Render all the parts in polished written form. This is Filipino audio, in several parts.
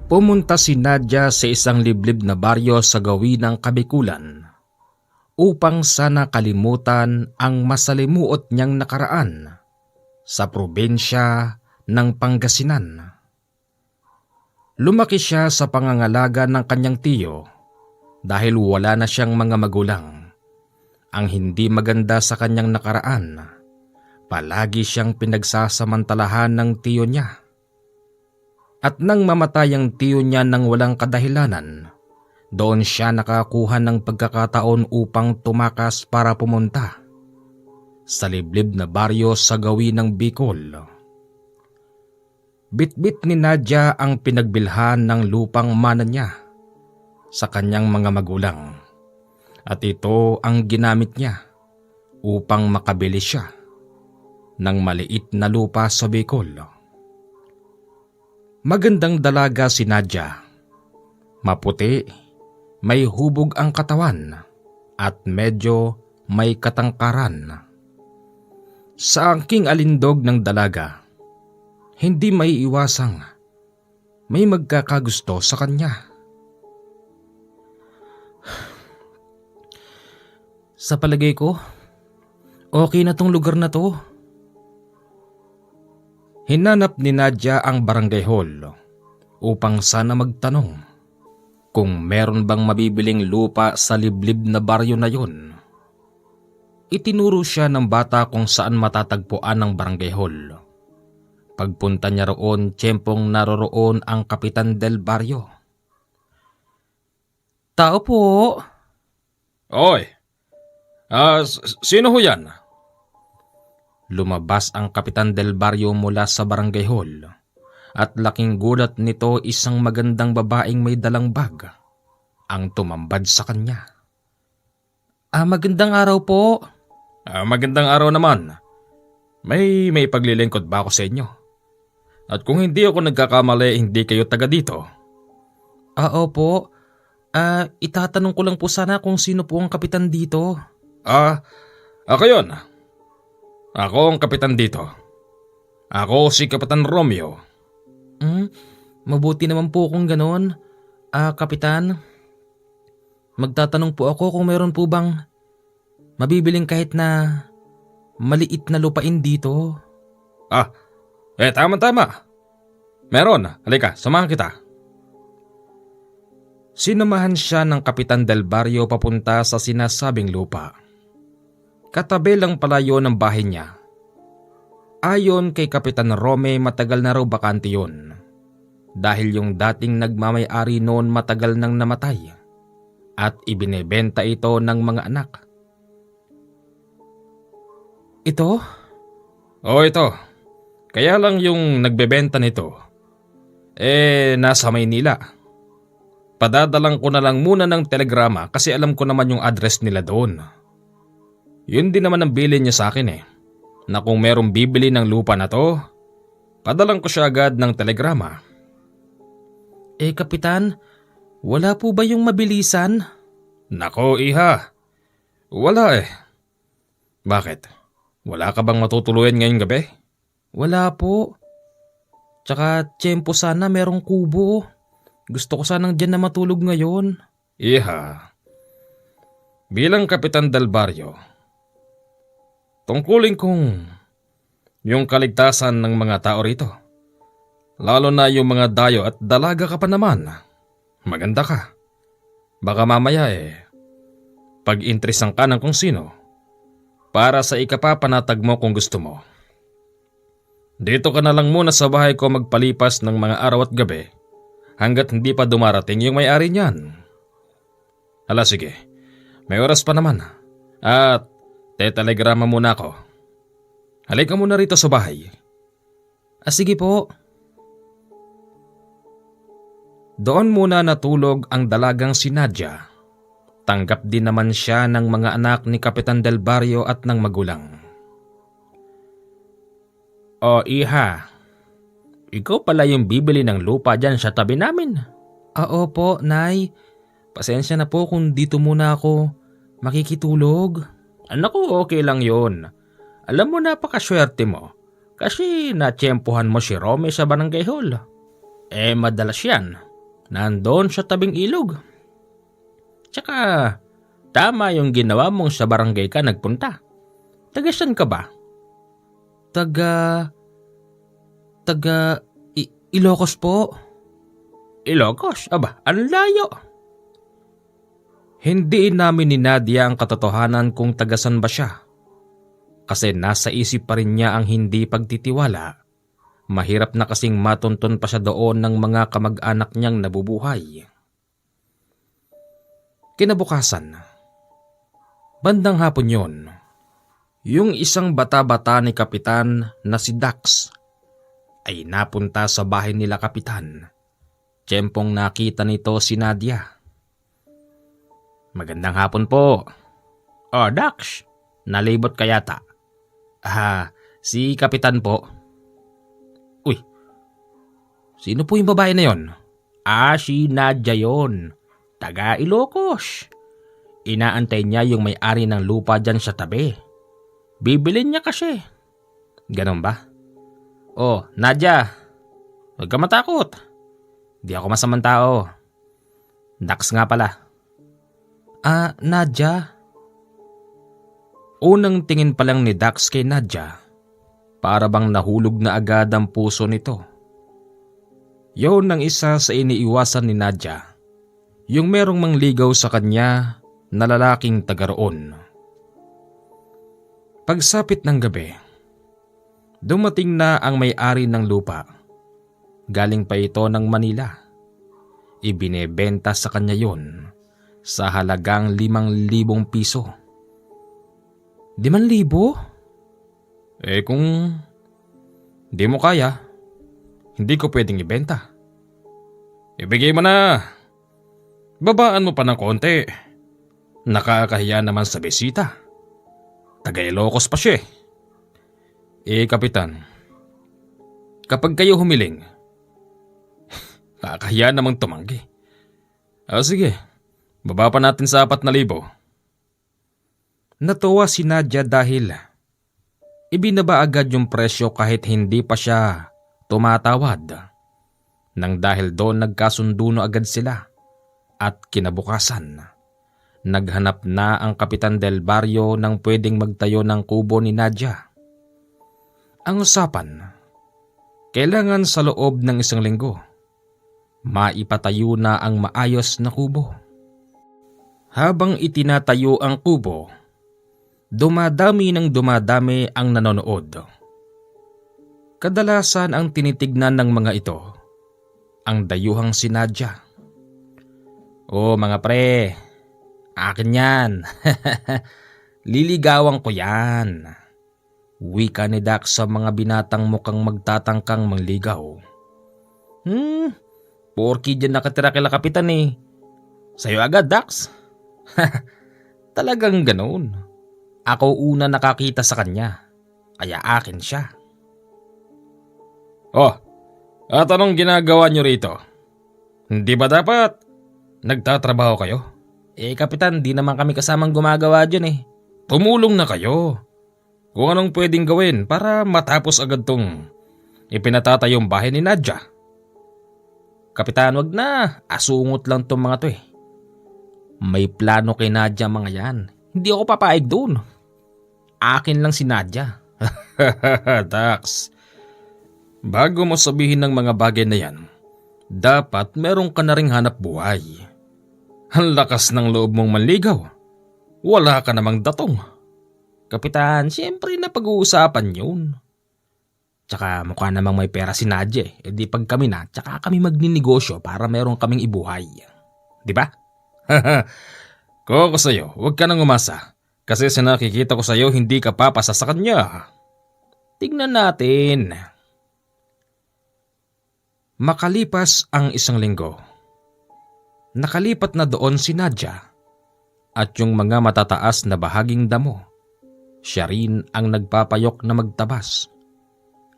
Pumunta si Nadia sa isang liblib na baryo sa gawin ng Kabikulan upang sana kalimutan ang masalimuot niyang nakaraan sa probinsya ng Pangasinan. Lumaki siya sa pangangalaga ng kanyang tiyo dahil wala na siyang mga magulang. Ang hindi maganda sa kanyang nakaraan, palagi siyang pinagsasamantalahan ng tiyo niya. At nang mamatay ang tiyo niya ng walang kadahilanan, doon siya nakakuha ng pagkakataon upang tumakas para pumunta sa liblib na baryo sa gawin ng Bicol. Bitbit ni Nadia ang pinagbilhan ng lupang mana niya sa kanyang mga magulang at ito ang ginamit niya upang makabili siya ng maliit na lupa sa Bicol. Magandang dalaga si Nadia. Maputi, may hubog ang katawan at medyo may katangkaran. Sa angking alindog ng dalaga, hindi may iwasang may magkakagusto sa kanya. Sa palagay ko, okay na tong lugar na to. Hinanap ni Nadia ang barangay hall upang sana magtanong kung meron bang mabibiling lupa sa liblib na baryo na yun. Itinuro siya ng bata kung saan matatagpuan ang barangay hall. Pagpunta niya roon, tiyempong naroroon ang kapitan del baryo. Tao po. Oy, sino ho yan? Lumabas ang kapitan del baryo mula sa barangay hall at laking gulat nito isang magandang babaeng may dalang bag ang tumambad sa kanya. Magandang araw po. Magandang araw naman. May paglilingkod ba ako sa inyo? At kung hindi ako nagkakamali, hindi kayo taga dito? Opo. Itatanong ko lang po sana kung sino po ang kapitan dito. Ako yun. Ako ang kapitan dito. Ako si Kapitan Romeo. Mabuti naman po kung ganon. Kapitan, magtatanong po ako kung meron po bang mabibiling kahit na maliit na lupain dito. Tama. Meron. Halika, samahan kita. Sinamahan siya ng kapitan del baryo papunta sa sinasabing lupa. Katabi lang palayo ng bahay niya. Ayon kay Kapitan Rome, matagal na raw bakante yun. Dahil yung dating nagmamay-ari noon matagal nang namatay at ibinebenta ito ng mga anak. Ito? Ito. Kaya lang yung nagbebenta nito, nasa Maynila. Padadalang ko na lang muna ng telegrama kasi alam ko naman yung address nila doon. Yun din naman ang bilin niya sa akin na kung merong bibili ng lupa na to, padalang ko siya agad ng telegrama. Kapitan, wala po ba yung mabilisan? Nako, iha. Wala. Bakit? Wala ka bang matutuluyan ngayong gabi? Wala po. Tsaka tiyempo sana merong kubo. Gusto ko sanang dyan na matulog ngayon. Iha. Bilang kapitan del baryo, tungkulin kong yung kaligtasan ng mga tao rito. Lalo na yung mga dayo at dalaga ka pa naman. Maganda ka. Baka mamaya pag-interesan ka ng kung sino para sa ikapapanatag mo kung gusto mo. Dito ka na lang muna sa bahay ko magpalipas ng mga araw at gabi hanggat hindi pa dumarating yung may-ari niyan. Hala, sige. May oras pa naman. At telegrama muna ako. Halika muna rito sa bahay. Sige po. Doon muna natulog ang dalagang si Nadia. Tanggap din naman siya ng mga anak ni Kapitan del Barrio at ng magulang. Iha. Ikaw pala yung bibili ng lupa dyan sa tabi namin. Opo, Nay. Pasensya na po kung dito muna ako makikitulog. Naku, okay lang yun. Alam mo, napakaswerte mo. Kasi natsyempohan mo si Rome sa barangay hall. Madalas yan. Nandoon sa tabing ilog. Tsaka, tama yung ginawa mong sa barangay ka nagpunta. Taga saan ka ba? Taga Ilocos po. Ilocos? Aba, ang layo. Hindi namin ni Nadia ang katotohanan kung tagasan ba siya. Kasi nasa isip pa rin niya ang hindi pagtitiwala. Mahirap na kasing matuntun pa siya doon ng mga kamag-anak niyang nabubuhay. Kinabukasan, bandang hapon yon, yung isang bata-bata ni Kapitan na si Dax ay napunta sa bahay nila Kapitan. Tiyempong nakita nito si Nadia. Magandang hapon po. Oh, Dax, nalibot ka yata. Si Kapitan po. Uy, sino po yung babae na yon? Si Nadia yon. Taga Ilocos. Inaantay niya yung may-ari ng lupa dyan sa tabi. Bibilin niya kasi. Ganon ba? Oh, Nadia, huwag ka matakot. Di ako masamang tao. Dax nga pala. Nadia? Unang tingin pa lang ni Dax kay Nadia, para bang nahulog na agad ang puso nito. Yon ang isa sa iniiwasan ni Nadia, yung merong mangligaw sa kanya na lalaking taga roon. Pagsapit ng gabi, dumating na ang may-ari ng lupa. Galing pa ito ng Manila. Ibinebenta sa kanya yon sa halagang 5,000 piso. 5,000? Kung di mo kaya, hindi ko pwedeng ibenta. Ibigay mo na. Babaan mo pa ng konti. Nakakahiya naman sa bisita. Taga Ilocos pa siya. Kapitan, kapag kayo humiling, kakahiya namang tumanggi. Sige, baba pa natin sa 4,000. Natuwa si Nadia dahil ibinaba agad yung presyo kahit hindi pa siya tumatawad. Nang dahil doon nagkasundo na agad sila at kinabukasan, naghanap na ang Kapitan del Barrio ng pwedeng magtayo ng kubo ni Nadia. Ang usapan, kailangan sa loob ng 1 linggo, maipatayo na ang maayos na kubo. Habang itinatayo ang kubo, dumadami ng dumadami ang nanonood. Kadalasan ang tinitignan ng mga ito, ang dayuhang si Nadia. Mga pre, akin yan. Liligawan ko yan. Wika ni Dax sa mga binatang mukhang magtatangkang mangligaw. Porky dyan nakatira kila Kapitan eh. Sa'yo agad, Dax. Talagang ganoon. Ako una nakakita sa kanya, kaya akin siya. At anong ginagawa niyo rito? Hindi ba dapat nagtatrabaho kayo? Kapitan, di naman kami kasamang gumagawa dyan eh. Tumulong na kayo. Kung anong pwedeng gawin para matapos agad tong ipinatatayong bahay ni Nadia. Kapitan, wag na. Asungot lang tong mga to eh. May plano kay Nadia mga yan. Hindi ako papaig doon. Akin lang si Nadia. Dax, bago mo sabihin ng mga bagay na yan, dapat meron ka na ring hanap buhay. Ang lakas ng loob mong manligaw. Wala ka namang datong. Kapitan, siyempre na pag-uusapan yun. Tsaka mukha namang may pera si Nadia eh. Di pag kami na, tsaka kami magninegosyo para meron kaming ibuhay. Di ba? Kung ako sa'yo, huwag ka nang umasa. Kasi sa nakikita ko sa'yo, hindi ka papasa sa kanya. Tignan natin. Makalipas ang 1 linggo, nakalipat na doon si Nadia at yung mga matataas na bahaging damo. Siya rin ang nagpapayok na magtabas.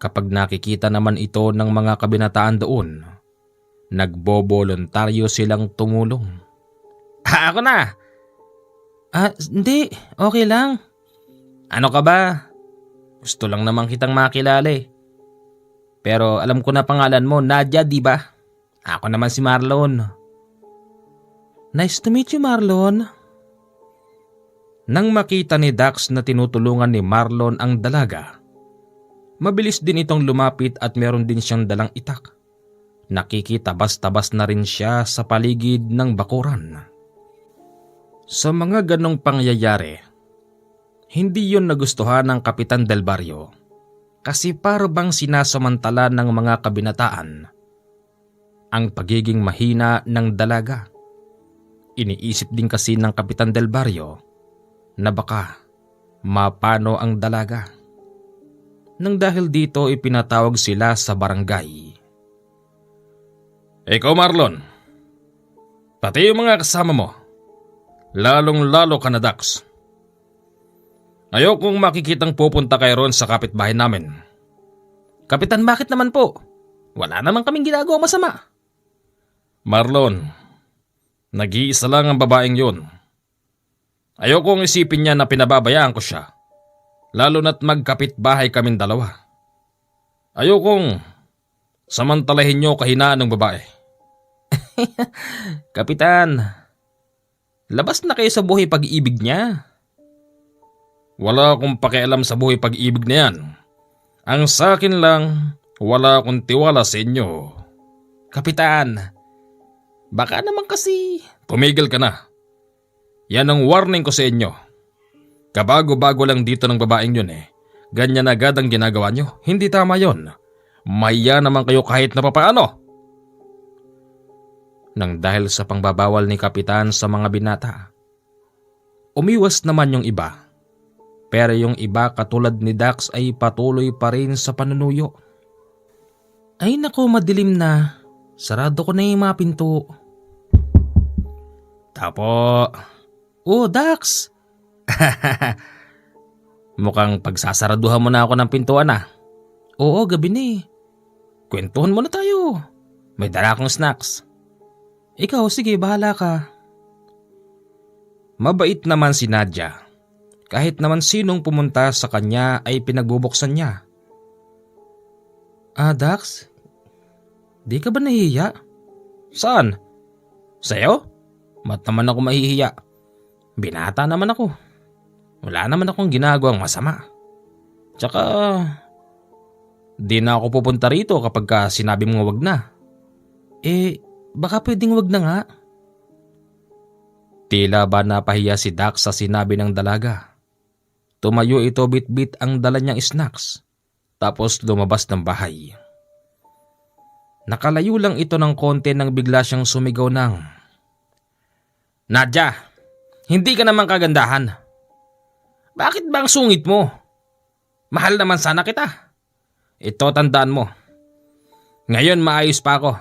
Kapag nakikita naman ito ng mga kabinataan doon, nagbobolontaryo silang tumulong. Ako na! Hindi. Okay lang. Ano ka ba? Gusto lang naman kitang makilala eh. Pero alam ko na pangalan mo, Nadia, di ba? Ako naman si Marlon. Nice to meet you, Marlon. Nang makita ni Dax na tinutulungan ni Marlon ang dalaga, mabilis din itong lumapit at meron din siyang dalang itak. Nakikitabas-tabas na rin siya sa paligid ng bakuran. Sa mga ganong pangyayari, hindi yun nagustuhan ng Kapitan Del Barrio kasi para bang sinasamantala ng mga kabinataan ang pagiging mahina ng dalaga. Iniisip din kasi ng Kapitan Del Barrio na baka mapano ang dalaga. Nang dahil dito ipinatawag sila sa barangay. Ikaw Marlon, pati yung mga kasama mo, lalong-lalo ka na Dax. Ayokong makikitang pupunta kayo ron sa kapitbahay namin. Kapitan, bakit naman po? Wala naman kaming ginagawa masama. Marlon, nag-iisa lang ang babaeng yun. Ayokong isipin niya na pinababayaan ko siya, lalo na't magkapitbahay kaming dalawa. Ayokong samantalahin niyo kahinaan ng babae. Kapitan, labas na kayo sa buhay pag-ibig niya. Wala akong pakialam sa buhay pag-ibig na yan. Ang sa akin lang, wala akong tiwala sa inyo. Kapitan, baka naman kasi... Tumigil ka na. Yan ang warning ko sa inyo. Kabago-bago lang dito ng babaeng yun eh. Ganyan agad ang ginagawa nyo. Hindi tama yon. Maya naman kayo kahit na papaano. Nang dahil sa pangbabawal ni Kapitan sa mga binata, umiwas naman yung iba. Pero yung iba katulad ni Dax ay patuloy pa rin sa panunuyo. Ay nako, madilim na. Sarado ko na yung mga pinto. Tapo. Oh, Dax. Mukhang pagsasaraduhan mo na ako ng pintuan ah. Oo, gabi na eh. Kwentuhan mo na tayo. May dala akong snacks. Ikaw, sige, bahala ka. Mabait naman si Nadia. Kahit naman sinong pumunta sa kanya ay pinagbubuksan niya. Dax? Di ka ba nahihiya? Saan? Sa'yo? Ba't naman ako mahihiya? Binata naman ako. Wala naman akong ginagawang masama. Tsaka, di na ako pupunta rito kapag sinabi mong wag na. Baka pwedeng wag na nga. Tila ba napahiya si Dax sa sinabi ng dalaga. Tumayo ito bit-bit ang dala niyang snacks. Tapos lumabas ng bahay. Nakalayo lang ito ng konti nang bigla siyang sumigaw ng, Nadia, hindi ka naman kagandahan. Bakit ba ang sungit mo? Mahal naman sana kita. Ito tandaan mo. Ngayon maayos pa ako.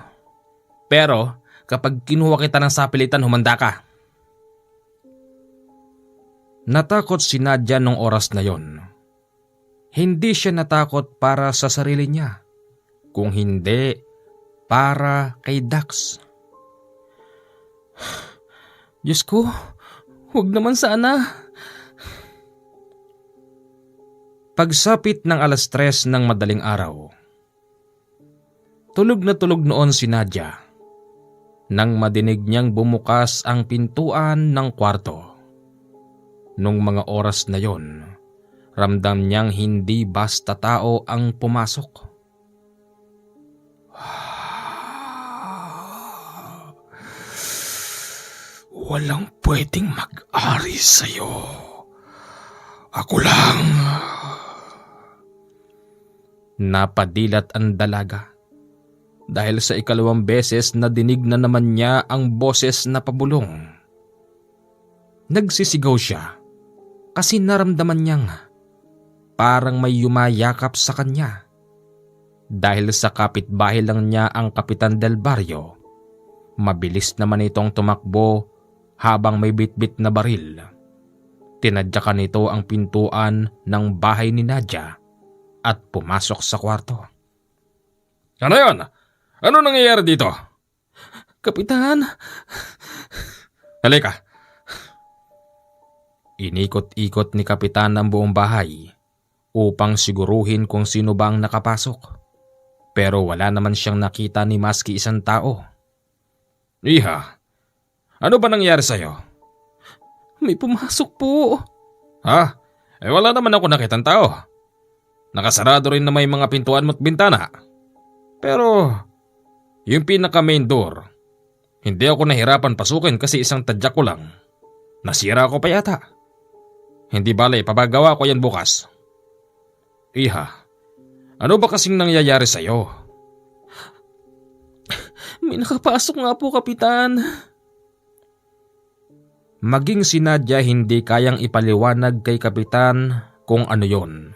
Pero kapag kinuha kita ng sapilitan, humanda ka. Natakot si Nadia nung oras na yon. Hindi siya natakot para sa sarili niya, kung hindi para kay Dax. Diyos ko, huwag naman sana. Pagsapit ng 3:00 ng madaling araw, tulog na tulog noon si Nadia nang madinig niyang bumukas ang pintuan ng kwarto. Nung mga oras na yon, ramdam niyang hindi basta tao ang pumasok. Walang pwedeng mag-ari sa'yo. Ako lang. Napadilat ang dalaga dahil sa ikalawang beses na dinig na naman niya ang boses na pabulong. Nagsisigaw siya kasi naramdaman niyang parang may yumayakap sa kanya. Dahil sa kapitbahay lang niya ang Kapitan Del Barrio, mabilis naman itong tumakbo habang may bitbit na baril. Tinadyakan nito ang pintuan ng bahay ni Nadia at pumasok sa kwarto. Ano yan? Ano nangyayari dito? Kapitan! Halika. Inikot-ikot ni Kapitan ang buong bahay upang siguruhin kung sino ba ang nakapasok. Pero wala naman siyang nakita ni maski isang tao. Iha, ano ba nangyari sa'yo? May pumasok po. Ha? Wala naman ako nakitang tao. Nakasarado rin na may mga pintuan mo't bintana. Pero, yung pinaka main door, hindi ako nahirapan pasukin kasi isang tadyak ko lang. Nasira ko pa yata. Hindi bale, papagawa ko yan bukas. Iha, ano ba kasing nangyayari sa'yo? May nakapasok nga po, Kapitan. Maging si Nadia hindi kayang ipaliwanag kay Kapitan kung ano yon.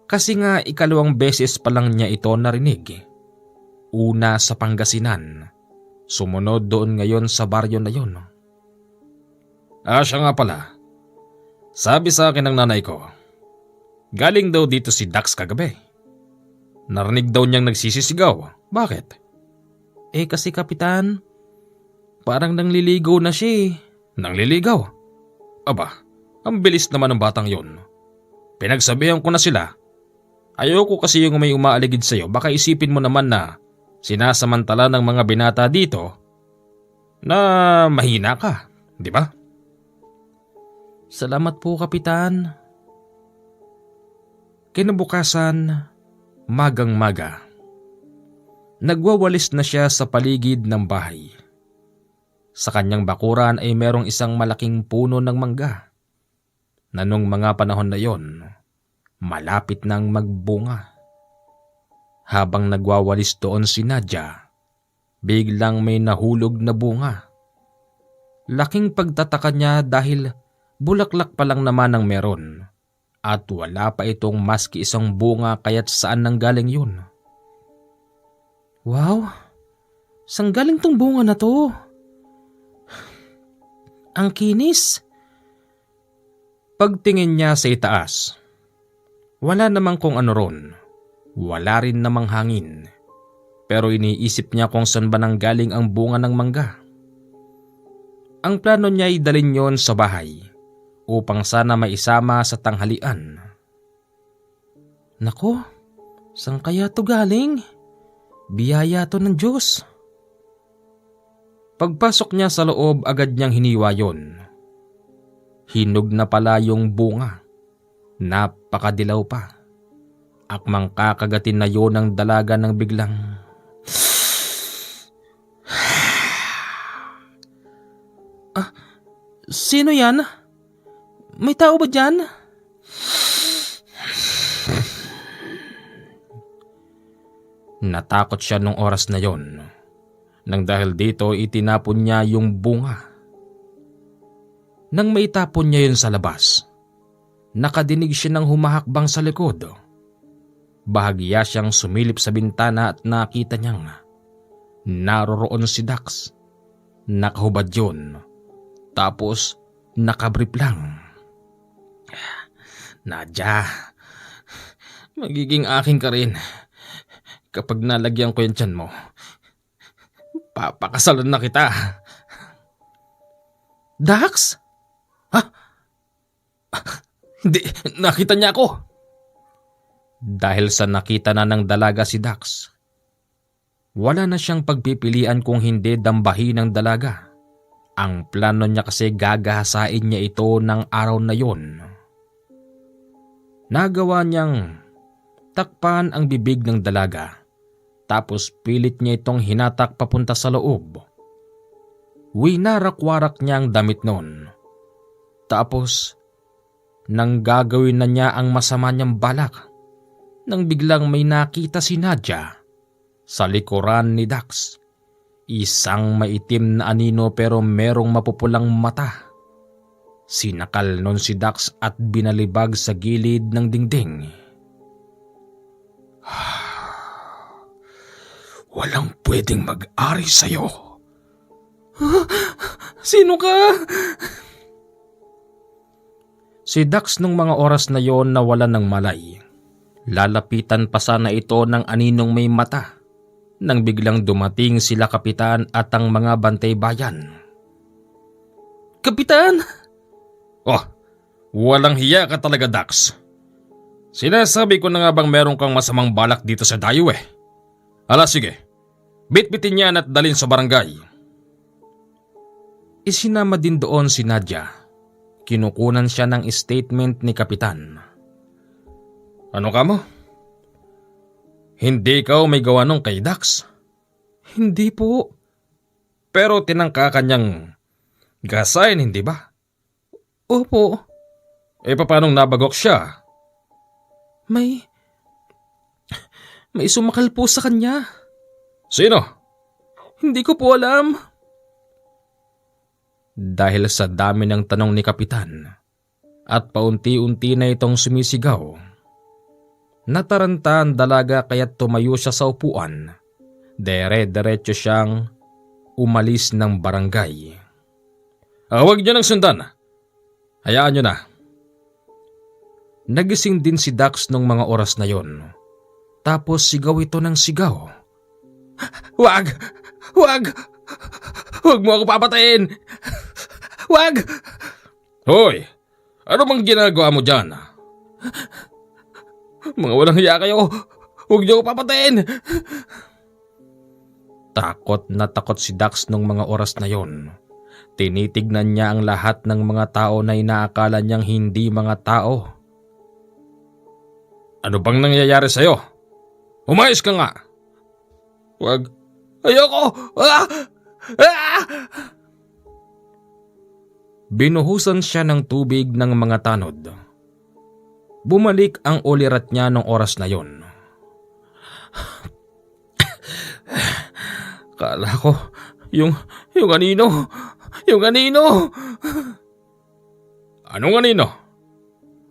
Kasi nga ikalawang beses pa lang niya ito narinig. Una sa Pangasinan, sumunod doon ngayon sa baryo na yon. Siya nga pala. Sabi sa akin ng nanay ko, galing daw dito si Dax kagabi. Narinig daw niyang nagsisisigaw. Bakit? Kasi Kapitan, parang nangliligaw na siya. Nangliligaw? Aba, ang bilis naman ng batang yon. Pinagsabihan ko na sila. Ayoko kasi yung may umaaligid sa'yo, baka isipin mo naman na sinasamantala ng mga binata dito na mahina ka, di ba? Salamat po, Kapitan. Kinabukasan, magang-maga. Nagwawalis na siya sa paligid ng bahay. Sa kanyang bakuran ay merong isang malaking puno ng mangga na nung mga panahon na yon, malapit nang magbunga. Habang nagwawalis doon si Nadia, biglang may nahulog na bunga. Laking pagtataka niya dahil bulaklak pa lang naman ang meron at wala pa itong maski isang bunga kaya't saan nanggaling yun. Wow, saan galing tong bunga na to? Ang kinis. Pagtingin niya sa itaas, wala namang kung ano ron. Wala rin namang hangin. Pero iniisip niya kung saan ba nanggaling ang bunga ng mangga. Ang plano niya ay dalhin yon sa bahay upang sana maisama sa tanghalian. Nako, saan kaya to galing? Biyaya to ng Diyos. Pagpasok niya sa loob, agad niyang hiniwa yon. Hinog na pala yung bunga. Napakadilaw pa. Akmang kakagatin na yon ng dalaga ng biglang... Sino yan? May tao ba dyan? Natakot siya nung oras na yon. Nang dahil dito itinapon niya yung bunga. Nang maitapon niya yun sa labas, nakadinig siya ng humahakbang sa likod. Bahagya siyang sumilip sa bintana at nakita niyang naroroon si Dax. Nakahubad yun. Tapos nakabrip lang. Nadia, magiging aking ka rin kapag nalagyan ko yung tiyan mo. Papakasalan na kita. Dax? Hindi, nakita niya ako. Dahil sa nakita na ng dalaga si Dax, wala na siyang pagpipilian kung hindi dambahin ng dalaga. Ang plano niya kasi gagahasain niya ito ng araw na yon. Nagawa niyang takpan ang bibig ng dalaga, tapos pilit niya itong hinatak papunta sa loob. Winarak-warak niya ang damit noon. Tapos, nang gagawin na niya ang masama niyang balak, nang biglang may nakita si Nadia sa likuran ni Dax. Isang maitim na anino pero merong mapupulang mata. Sinakal nun si Dax at binalibag sa gilid ng dingding. Walang pwedeng mag-ari sa'yo. Sino ka? Si Dax nung mga oras na yon nawalan ng malay. Lalapitan pa sana ito ng aninong may mata nang biglang dumating sila kapitan at ang mga bantay bayan. Kapitan! Oh, walang hiya ka talaga, Dax. Sinasabi ko na nga bang meron kang masamang balak dito sa dayo eh. Ala sige, bitbitin niyan at dalin sa barangay. Isinama din doon si Nadia. Kinukunan siya ng statement ni Kapitan. Ano ka mo? Hindi ikaw may gawa nung kay Dax? Hindi po. Pero tinangka kanyang gasain, hindi ba? Opo. Paanong nabagok siya? May sumakal po sa kanya. Sino? Hindi ko po alam. Dahil sa dami ng tanong ni Kapitan at paunti-unti na itong sumisigaw, nataranta ang dalaga kaya't tumayo siya sa upuan. Dere-derecho siyang umalis ng barangay. Huwag niyo nang sundan. Hayaan niyo na. Nagising din si Dax nung mga oras na yon. Tapos sigaw ito ng sigaw. Wag! Wag! Huwag mo ako papatayin! Wag! Hoy! Ano bang ginagawa mo dyan? Mga walang hiya kayo! Huwag niyo ako papatayin! Takot na takot si Dax nung mga oras na yon. Tinitignan niya ang lahat ng mga tao na inaakala niyang hindi mga tao. Ano bang nangyayari sa'yo? Umayos ka nga! Wag! Ayoko! Ah! Ah! Binuhusan siya ng tubig ng mga tanod. Bumalik ang ulirat niya nung oras na yon. Kala ko, yung anino! Yung anino! Anong anino?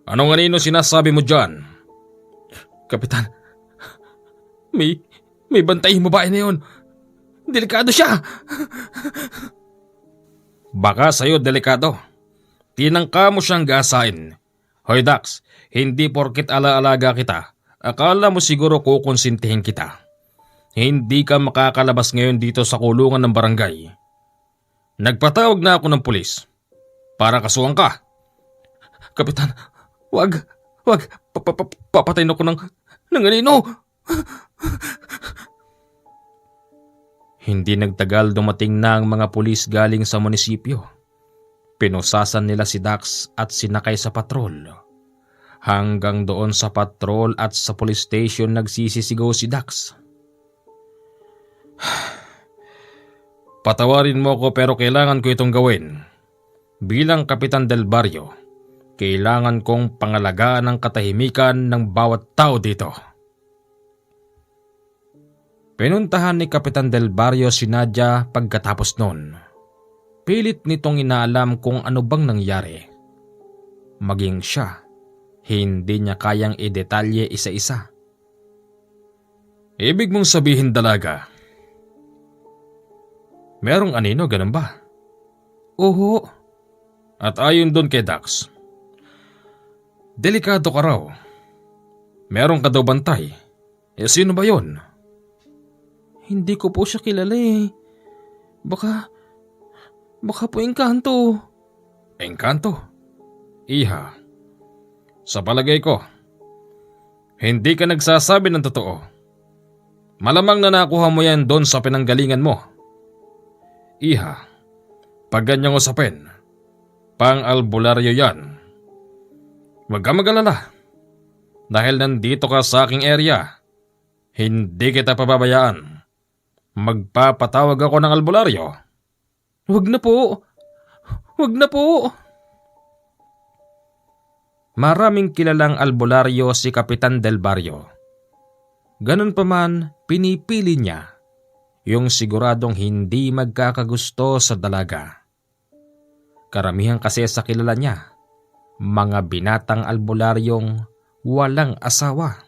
Anong anino sinasabi mo dyan? Kapitan, may bantay yung babae na yun. Delikado siya. Baka sa'yo delikado. Tinangka mo siyang gasain. Hoy Dax, hindi porkit ala-alaga kita. Akala mo siguro kukonsintihin kita. Hindi ka makakalabas ngayon dito sa kulungan ng barangay. Nagpatawag na ako ng pulis. Para kasuhan ka. Kapitan, wag. Papatayin ako ng anino. Hindi nagtagal dumating na ang mga pulis galing sa munisipyo. Pinusasan nila si Dax at sinakay sa patrol. Hanggang doon sa patrol at sa police station nagsisisigaw si Dax. Patawarin mo ko pero kailangan ko itong gawin. Bilang Kapitan del Barrio, kailangan kong pangalagaan ang katahimikan ng bawat tao dito. Pinuntahan ni Kapitan del Barrio si Nadia pagkatapos noon. Pilit nitong inaalam kung ano bang nangyari. Maging siya, hindi niya kayang idetalye isa-isa. Ibig mong sabihin dalaga? Merong anino, ganun ba? Oo. At ayon doon kay Dax, delikado ka raw. Meron ka daw bantay. Sino ba yon? Hindi ko po siya kilala eh. Baka po engkanto. Engkanto? Iha, sa palagay ko, hindi ka nagsasabi ng totoo. Malamang na nakuha mo yan doon sa pinanggalingan mo. Iha, pag ganyang usapin, pang-albularyo yan. Huwag ka mag-alala. Dahil nandito ka sa aking area, hindi kita pababayaan. Magpapatawag ako ng albularyo. Huwag na po. Huwag na po. Maraming kilalang albularyo si Kapitan del Barrio. Ganun pa man, pinipili niya yung siguradong hindi magkakagusto sa dalaga. Karamihan kasi sa kilala niya, mga binatang albularyong walang asawa.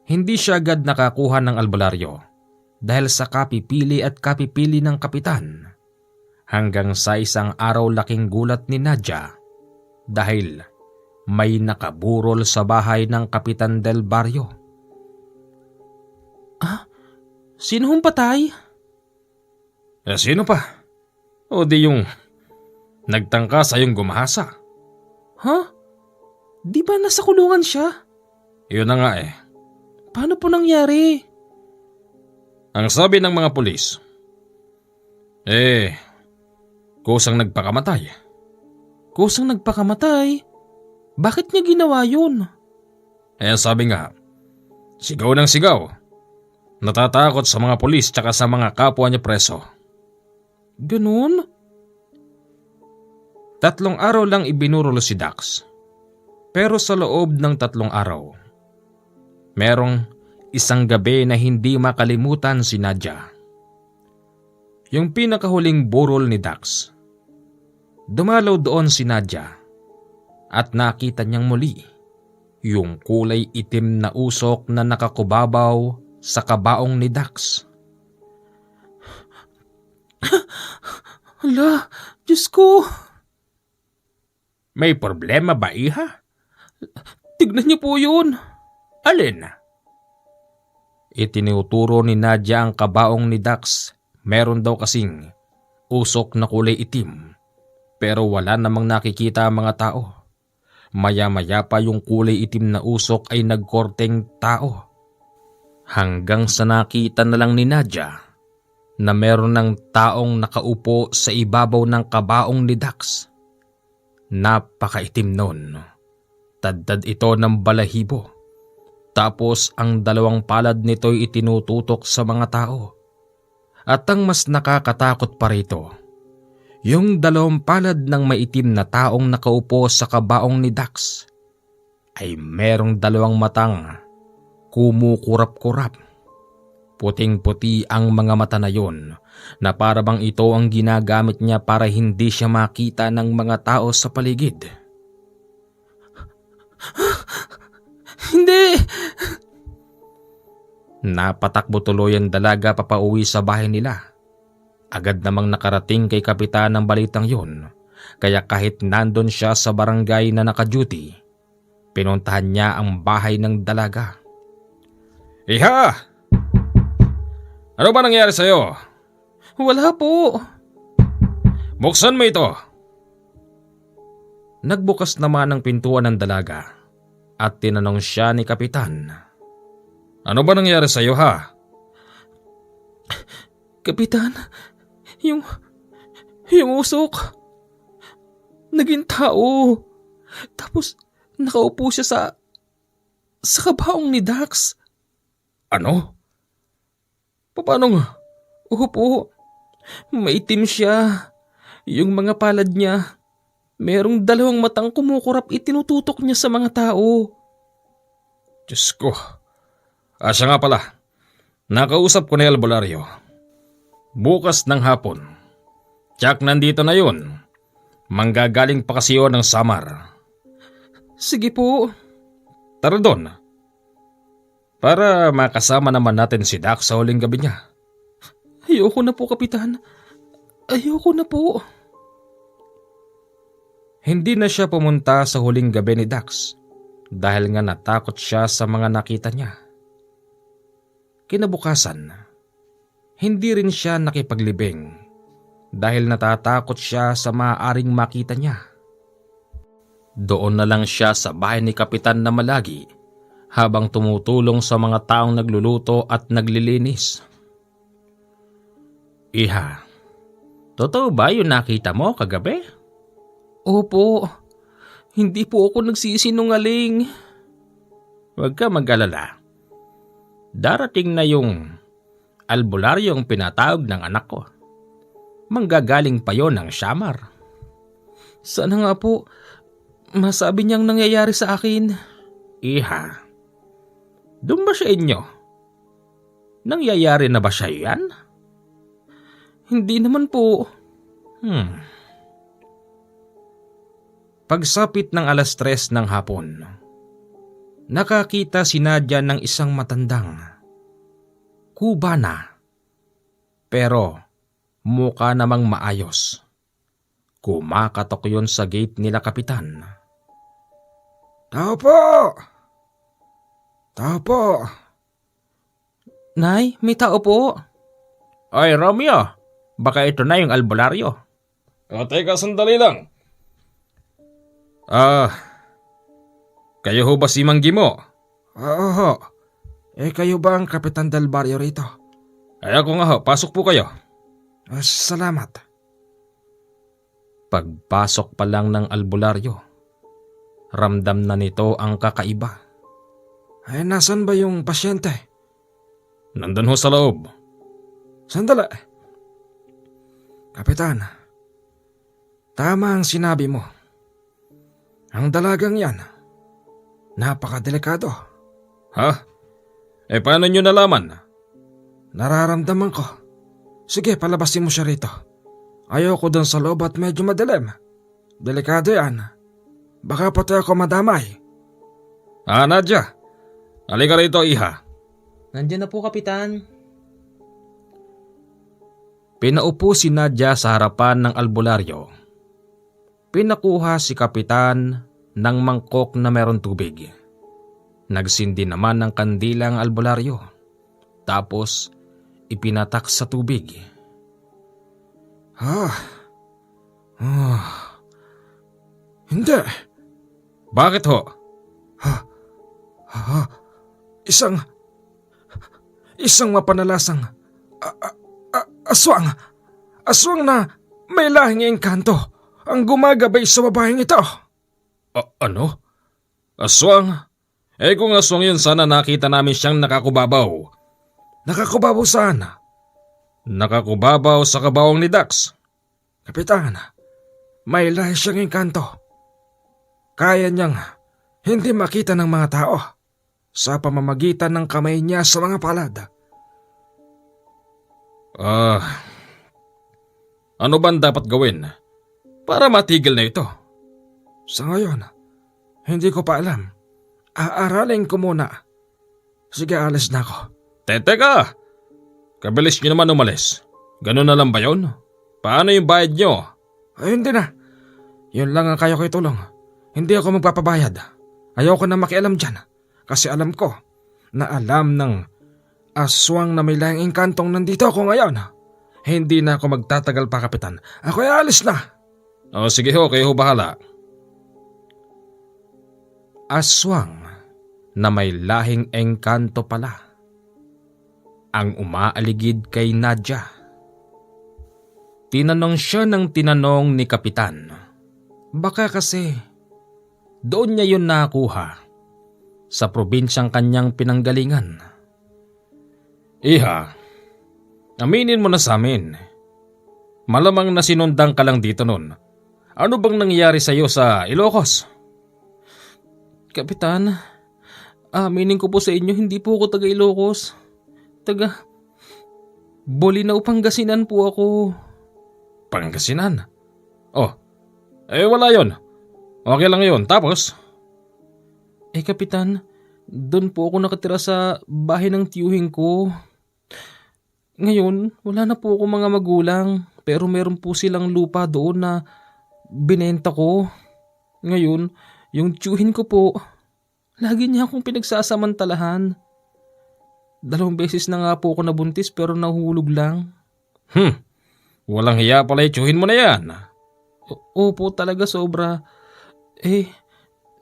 Hindi siya agad nakakuha ng albularyo dahil sa kapipili at kapipili ng kapitan. Hanggang sa isang araw laking gulat ni Nadia dahil may nakaburol sa bahay ng Kapitan del Barrio. Ah, sino hong patay? Sino pa? O di yung nagtangka sa yung gumahasa? Ha? Di ba nasa kulungan siya? Yun na nga eh. Paano po nangyari? Ang sabi ng mga pulis, kusang nagpakamatay. Kusang nagpakamatay? Bakit niya ginawa yun? Ang sabi nga, sigaw ng sigaw. Natatakot sa mga pulis tsaka sa mga kapwa niya preso. Ganun? 3 araw lang ibinurol si Dax. Pero sa loob ng 3 araw, merong isang gabi na hindi makalimutan si Nadia. Yung pinakahuling burol ni Dax. Dumalaw doon si Nadia at nakita niyang muli yung kulay itim na usok na nakakubabaw sa kabaong ni Dax. Hala, Diyos ko! May problema ba, iha? Tignan niyo po yun! Alin? Itinuturo ni Nadia ang kabaong ni Dax. Meron daw kasing usok na kulay itim. Pero wala namang nakikita ang mga tao. Maya-maya pa yung kulay itim na usok ay nagkorteng tao. Hanggang sa nakita na lang ni Nadia na meron ng taong nakaupo sa ibabaw ng kabaong ni Dax. Napakaitim nun. Taddad ito ng balahibo. Tapos ang 2 palad nito'y itinututok sa mga tao. At ang mas nakakatakot pa rito, yung 2 palad ng maitim na taong nakaupo sa kabaong ni Dax ay merong 2 matang kumukurap-kurap. Puting-puti ang mga mata na yun na para bang ito ang ginagamit niya para hindi siya makita ng mga tao sa paligid. Hindi! Napatakbo tuloy ang dalaga papauwi sa bahay nila. Agad namang nakarating kay kapitan ang balitang yun, kaya kahit nandun siya sa barangay na naka-duty, pinuntahan niya ang bahay ng dalaga. Iha! Ano ba nangyari sa'yo? Wala po. Buksan mo ito. Nagbukas naman ang pintuan ng dalaga at tinanong siya ni kapitan. Ano ba nangyari sa'yo, ha? Kapitan, yung usok, naging tao. Tapos nakaupo siya sa kabaong ni Dax. Ano? Paano nga? Opo, maitim siya. Yung mga palad niya, merong 2 matang kumukurap itinututok niya sa mga tao. Diyos ko. Siya nga pala. Nakausap ko na Albularyo. Bukas ng hapon. Tiyak nandito na yun. Manggagaling pa kasi yun ng Samar. Sige po. Tara doon. Para makasama naman natin si Dax sa huling gabi niya. Ayoko na po, kapitan. Ayoko na po. Hindi na siya pumunta sa huling gabi ni Dax dahil nga natakot siya sa mga nakita niya. Kinabukasan, hindi rin siya nakipaglibing dahil natatakot siya sa maaaring makita niya. Doon na lang siya sa bahay ni Kapitan na Malagi habang tumutulong sa mga taong nagluluto at naglilinis. Iha, totoo ba yung nakita mo kagabi? Opo, hindi po ako nagsisinungaling. Huwag ka mag-alala. Darating na yung albularyong pinatawag ng anak ko. Manggagaling pa yon ng Samar. Sana nga po, masabi niyang nangyayari sa akin. Iha, doon ba sa inyo? Nangyayari na ba siya yan? Hindi naman po. Pagsapit ng 3:00 ng hapon, nakakita si Nadia ng isang matandang kubana. Pero mukha namang maayos. Kumakatok yun sa gate nila kapitan. Tao po! Tao po! Nay, may tao po. Ay, Romeo, baka ito na yung albularyo. Teka, sandali lang. Kayo ho ba si Mang Gimo? Oo. Kayo ba ang Kapitan del Barrio rito? Ay ako nga ho, pasok po kayo. Salamat. Pagpasok pa lang ng albularyo, ramdam na nito ang kakaiba. Ay, nasan ba yung pasyente? Nandun ho sa loob. Sandali. Kapitan, tama ang sinabi mo. Ang dalagang yan, napakadelikado. Ha? Paano nyo nalaman? Nararamdaman ko. Sige, palabasin mo siya rito. Ayoko doon sa loob at medyo madilim. Delikado yan. Baka pati ako madamay. Nadia. Halika rito, iha. Nandiyan na po, Kapitan. Pinaupo si Nadia sa harapan ng albularyo. Pinakuha si Kapitan ng mangkok na meron tubig. Nagsindi naman ng kandila ang albularyo. Tapos ipinatak sa tubig. Hindi. Bakit ho? Isang mapanalasang aswang. Aswang na may lahing engkanto ang gumagabay sa babaeng ito. Ano? Aswang? Kung aswang yun, sana nakita namin siyang nakakubabaw. Nakakubabaw saan? Nakakubabaw sa kabawang ni Dax. Kapitan, may lahi siyang engkanto. Kaya niyang hindi makita ng mga tao sa pamamagitan ng kamay niya sa mga palad. Ano ba ang dapat gawin para matigil na ito? Sa ngayon, hindi ko pa alam. Aaralin ko muna. Sige, alis na ako. Teka! Kabilis nyo naman umalis. Ganun na lang ba yun? Paano yung bayad nyo? Ay, hindi na. Yun lang ang kaya ko itulong. Hindi ako magpapabayad. Ayoko na makialam dyan. Kasi alam ko na alam ng aswang na may lahing engkantong nandito ako ngayon. Hindi na ako magtatagal pa, Kapitan. Ako ay alis na. Sige ho, kayo ho bahala. Aswang na may lahing engkanto pala ang umaaligid kay Nadia. Tinanong siya ng tinanong ni Kapitan. Baka kasi doon niya yun nakuha sa probinsyang kanyang pinanggalingan. Iha, aminin mo na sa amin. Malamang na sinundan ka lang dito nun. Ano bang nangyari sa iyo sa Ilocos? Kapitan, aminin ko po sa inyo, hindi po ako taga Ilocos. Taga Bolinao, Pangasinan po ako. Pangasinan? Wala yon. Okay lang yon. Tapos? Kapitan, doon po ako nakatira sa bahay ng tiyuhin ko. Ngayon, wala na po ako mga magulang, pero meron po silang lupa doon na binenta ko. Ngayon, yung tiyuhin ko po, lagi niya akong pinagsasamantalahan. 2 beses na nga po ako nabuntis pero nahulog lang. Walang hiya pala itsuhin mo na yan. Opo, talaga sobra.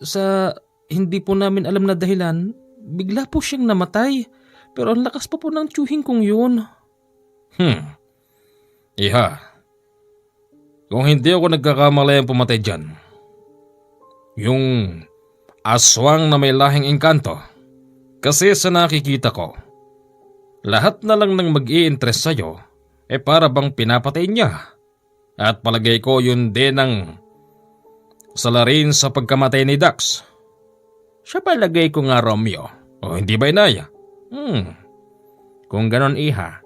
Sa hindi po namin alam na dahilan, bigla po siyang namatay. Pero ang lakas pa po ng tiyuhin kong yun. Iha, kung hindi ako nagkakamali ang pumatay dyan, yung aswang na may lahing engkanto, kasi sa nakikita ko, lahat na lang ng mag-i-interest sa'yo, para bang pinapatay niya. At palagay ko yun din ang salarin sa pagkamatay ni Dax. Siya palagay ko nga, Romeo. Hindi ba, Inaya? Kung ganon, Iha,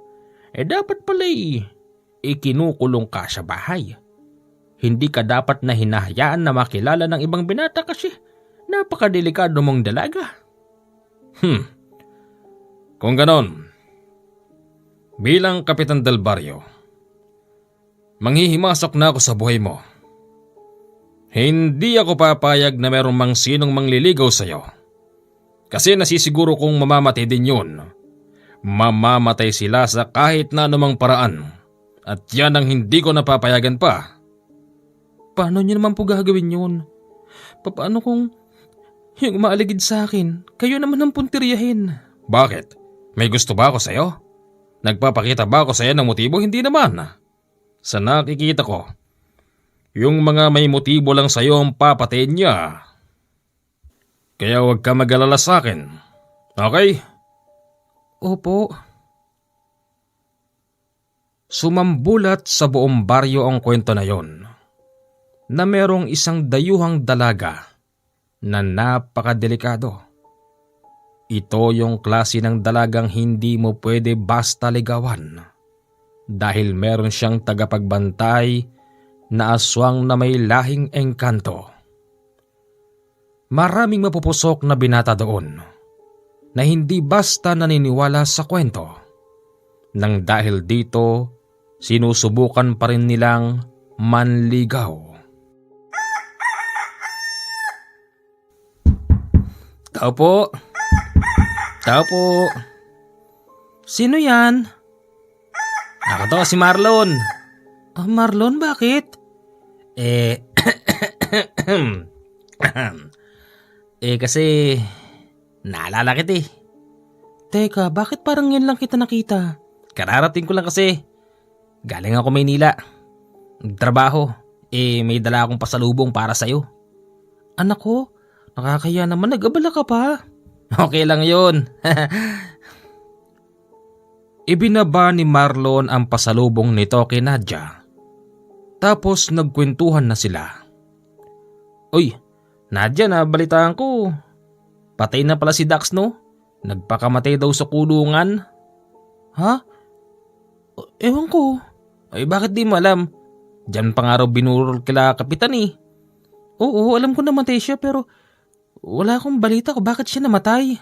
dapat pala ikinukulong ka sa bahay. Hindi ka dapat na hinahayaan na makilala ng ibang binata kasi napakadelikado mong dalaga. Kung ganon, bilang Kapitan del Barrio, manghihimasok na ako sa buhay mo. Hindi ako papayag na meron mang sinong mangliligaw sa'yo. Kasi nasisiguro kong mamamatay din yun. Mamamatay sila sa kahit na anumang paraan. At yan ang hindi ko napapayagan pa. Paano niyo naman po gagawin yun? Paano kung yung umaaligid sa akin, kayo naman ang puntiryahin? Bakit? May gusto ba ako sa'yo? Nagpapakita ba ako sa'yo ng motibo? Hindi naman. Sa nakikita ko, yung mga may motibo lang sa'yo ang papatayin niya. Kaya huwag ka mag-alala sa akin. Okay? Opo. Sumambulat sa buong baryo ang kwento na yon, na merong isang dayuhang dalaga na napakadelikado. Ito yung klase ng dalagang hindi mo pwede basta ligawan dahil meron siyang tagapagbantay na aswang na may lahing engkanto. Maraming mapupusok na binata doon na hindi basta naniniwala sa kwento. Nang dahil dito, sinusubukan pa rin nilang manligaw. Tao po. Tao po. Sino yan? Ako to, si Marlon. Marlon, bakit? Kasi naalala kita eh. Teka, bakit parang yun lang kita nakita? Kararating ko lang kasi. Galing ako Maynila. Trabaho. May dala akong pasalubong para sa'yo. Anak ko, nakakaya naman, nag-abala ka pa. Okay lang yun. Ibinaba ni Marlon ang pasalubong nito kay Nadia. Tapos nagkwentuhan na sila. Uy, Nadia, nabalitaan ko. Patay na pala si Dax, no? Nagpakamatay daw sa kulungan. Ha? Ewan ko. Ay, bakit di mo alam? Diyan pa nga raw binurol kila kapitan eh. Oo, alam ko namatay siya pero wala akong balita kung bakit siya namatay.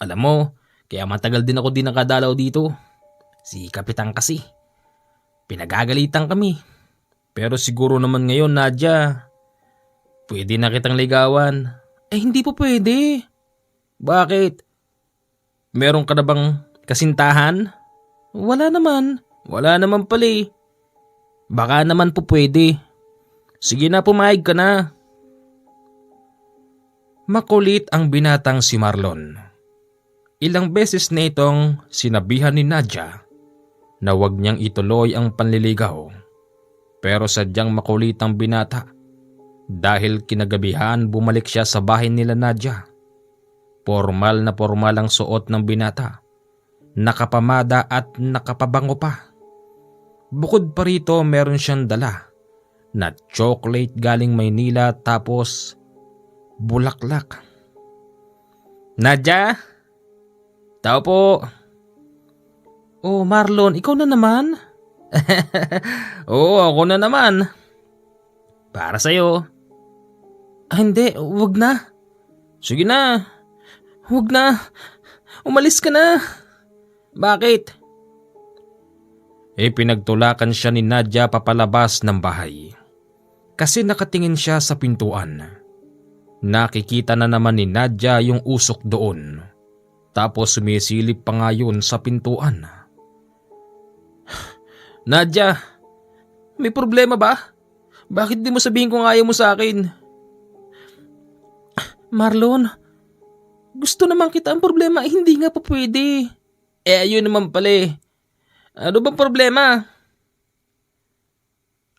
Alam mo, kaya matagal din ako nakadalaw dito. Si kapitan kasi. Pinagagalitan kami. Pero siguro naman ngayon, Nadia, pwede na kitang ligawan. Hindi po pwede. Bakit? Meron ka na bang kasintahan? Wala naman. Wala naman pala eh. Baka naman po pwede. Sige na, pumayag ka na. Makulit ang binatang si Marlon. Ilang beses na itong sinabihan ni Nadia na huwag niyang ituloy ang panliligaw. Pero sadyang makulit ang binata dahil kinagabihan bumalik siya sa bahay nila Nadia. Formal na formal ang suot ng binata. Nakapamada at nakapabango pa. Bukod pa rito meron siyang dala na chocolate galing Maynila tapos bulaklak. Nadia? Tao po. Oh, Marlon, ikaw na naman? Oo, ako na naman. Para sa'yo. Hindi, wag na. Sige na. Wag na. Umalis ka na. Bakit? Pinagtulakan siya ni Nadia papalabas ng bahay. Kasi nakatingin siya sa pintuan. Nakikita na naman ni Nadia yung usok doon. Tapos sumisilip pa nga yun sa pintuan. Nadia, may problema ba? Bakit di mo sabihin kung ayaw mo sa akin? Marlon, gusto naman kita, ang problema hindi nga pa pwede. Ayun naman pala eh. Ano bang problema?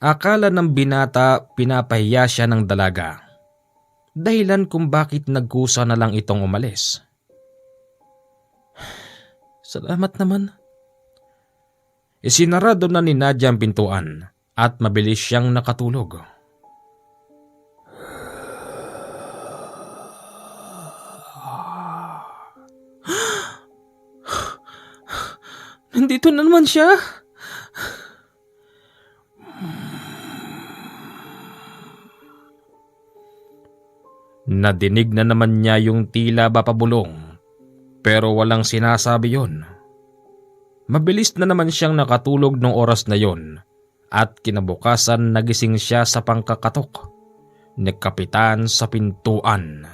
Akala ng binata pinapahiya siya ng dalaga. Dahilan kung bakit nagkusa na lang itong umalis. Salamat naman. Isinarado na ni Nadia ang pintuan at mabilis siyang nakatulog. Nandito na naman siya. Nadinig na naman niya yung tila bapabulong pero walang sinasabi yon. Mabilis na naman siyang nakatulog nung oras na yon at kinabukasan nagising siya sa pangkakatok ni Kapitan sa pintuan.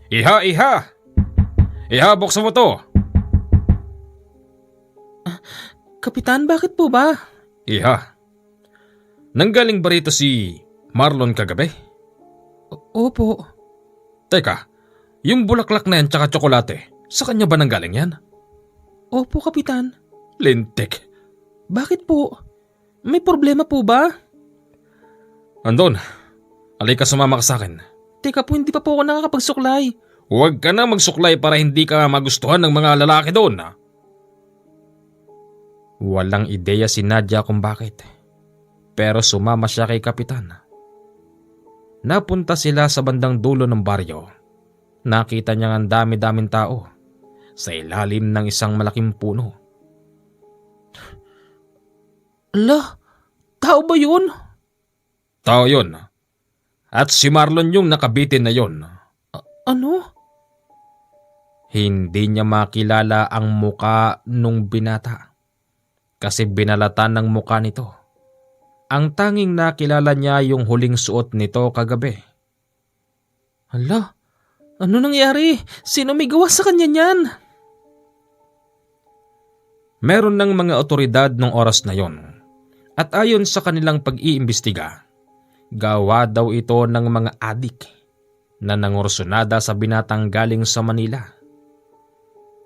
Iha! Iha! Iha, buksan mo to! Kapitan, bakit po ba? Iha, nanggaling ba rito si Marlon kagabi? Opo. Teka, yung bulaklak na yan tsaka tsokolate, Sa kanya ba nanggaling yan? Opo, Kapitan. Lintik. Bakit po? May problema po ba? Andon, alika sumama ka sa akin. Teka po, hindi pa po ako nakakapagsuklay. Huwag ka na magsuklay para hindi ka magustuhan ng mga lalaki doon. Walang ideya si Nadia kung bakit. Pero sumama siya kay Kapitan. Napunta sila sa bandang dulo ng baryo. Nakita niya ang dami-daming tao sa ilalim ng isang malaking puno. Ala, tao ba yun? Tao yun. At si Marlon yung nakabitin na yun. Ano? Hindi niya makilala ang muka nung binata kasi binalatan ng muka nito. Ang tanging nakilala niya yung huling suot nito kagabi. Ala, ano nangyari? Sino may gawa sa kanya niyan? Meron ng mga otoridad nung oras na yon. At ayon sa kanilang pag-iimbestiga, gawa daw ito ng mga adik na nangursunada sa binatang galing sa Manila.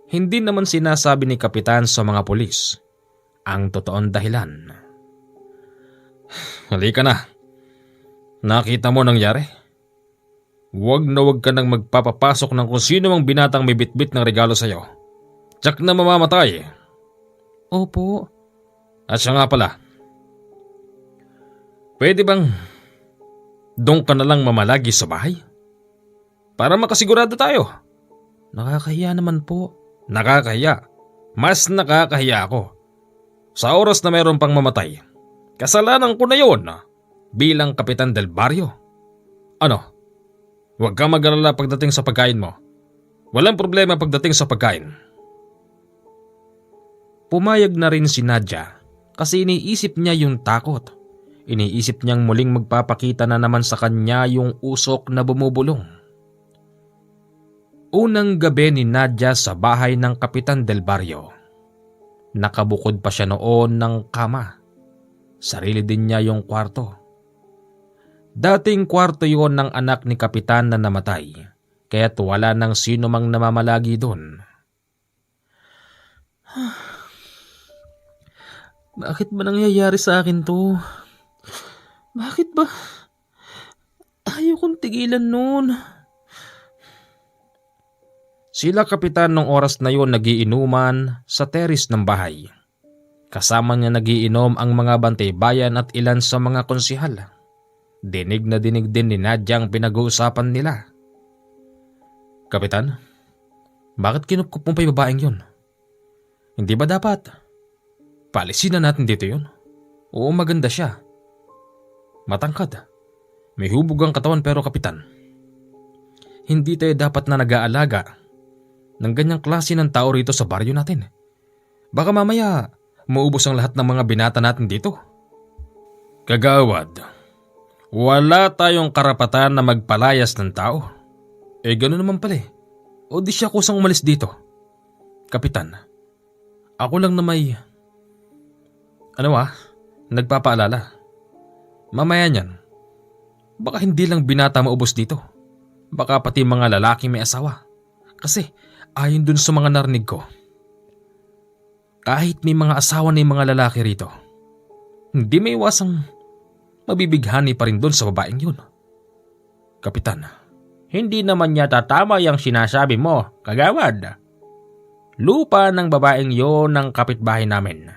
Hindi naman sinasabi ni Kapitan sa mga pulis ang totoong dahilan. Halika na. Nakita mo nangyari? Huwag na huwag ka nang magpapapasok ng kung sino mang binatang may bitbit ng regalo sa'yo. Tsak na mamamatay. Opo. At siya nga pala, pwede bang doon ka na lang mamalagi sa bahay? Para makasigurado tayo. Nakakahiya naman po. Nakakahiya. Mas nakakahiya ako. Sa oras na mayroon pang mamatay, kasalanan ko na yun bilang kapitan del baryo. Ano? Huwag kang mag-alala pagdating sa pagkain mo. Walang problema pagdating sa pagkain. Pumayag na rin si Nadia kasi iniisip niya yung takot. Iniisip niyang muling magpapakita na naman sa kanya yung usok na bumubulong. Unang gabi ni Nadia sa bahay ng Kapitan del Barrio. Nakabukod pa siya noon ng kama. Sarili din niya yung kwarto. Dating kwarto yon ng anak ni Kapitan na namatay, kaya't wala nang sino mang namamalagi doon. Bakit ba nangyayari sa akin to? Bakit ba? Ayaw kong tigilan nun. Sila Kapitan nung oras na yon nagiinuman sa teres ng bahay. Kasama niya nagiinom ang mga bantay-bayan at ilan sa mga konsihal. Dinig na dinig din ni Nadia ang pinag-uusapan nila. Kapitan, bakit kinupkup mo pa yung babaeng yun? Hindi ba dapat? Paalisin na natin dito yun. Oo, maganda siya. Matangkad. May hubog ang katawan pero Kapitan, hindi tayo dapat na nag-aalaga ng ganyang klase ng tao rito sa baryo natin. Baka mamaya maubos ang lahat ng mga binata natin dito. Kagawad, wala tayong karapatan na magpalayas ng tao. Gano'n naman pala eh. O di siya kusang umalis dito. Kapitan, ako lang na may... nagpapaalala. Mamaya niyan, baka hindi lang binata maubos dito. Baka pati mga lalaki may asawa. Kasi ayon dun sa mga narinig ko, kahit may mga asawa na yung mga lalaki rito, hindi may iwasang mabibighani pa rin dun sa babaeng yun. Kapitan, Hindi naman yata tama yung sinasabi mo, kagawad. Lupa ng babaeng yon ng kapitbahay namin.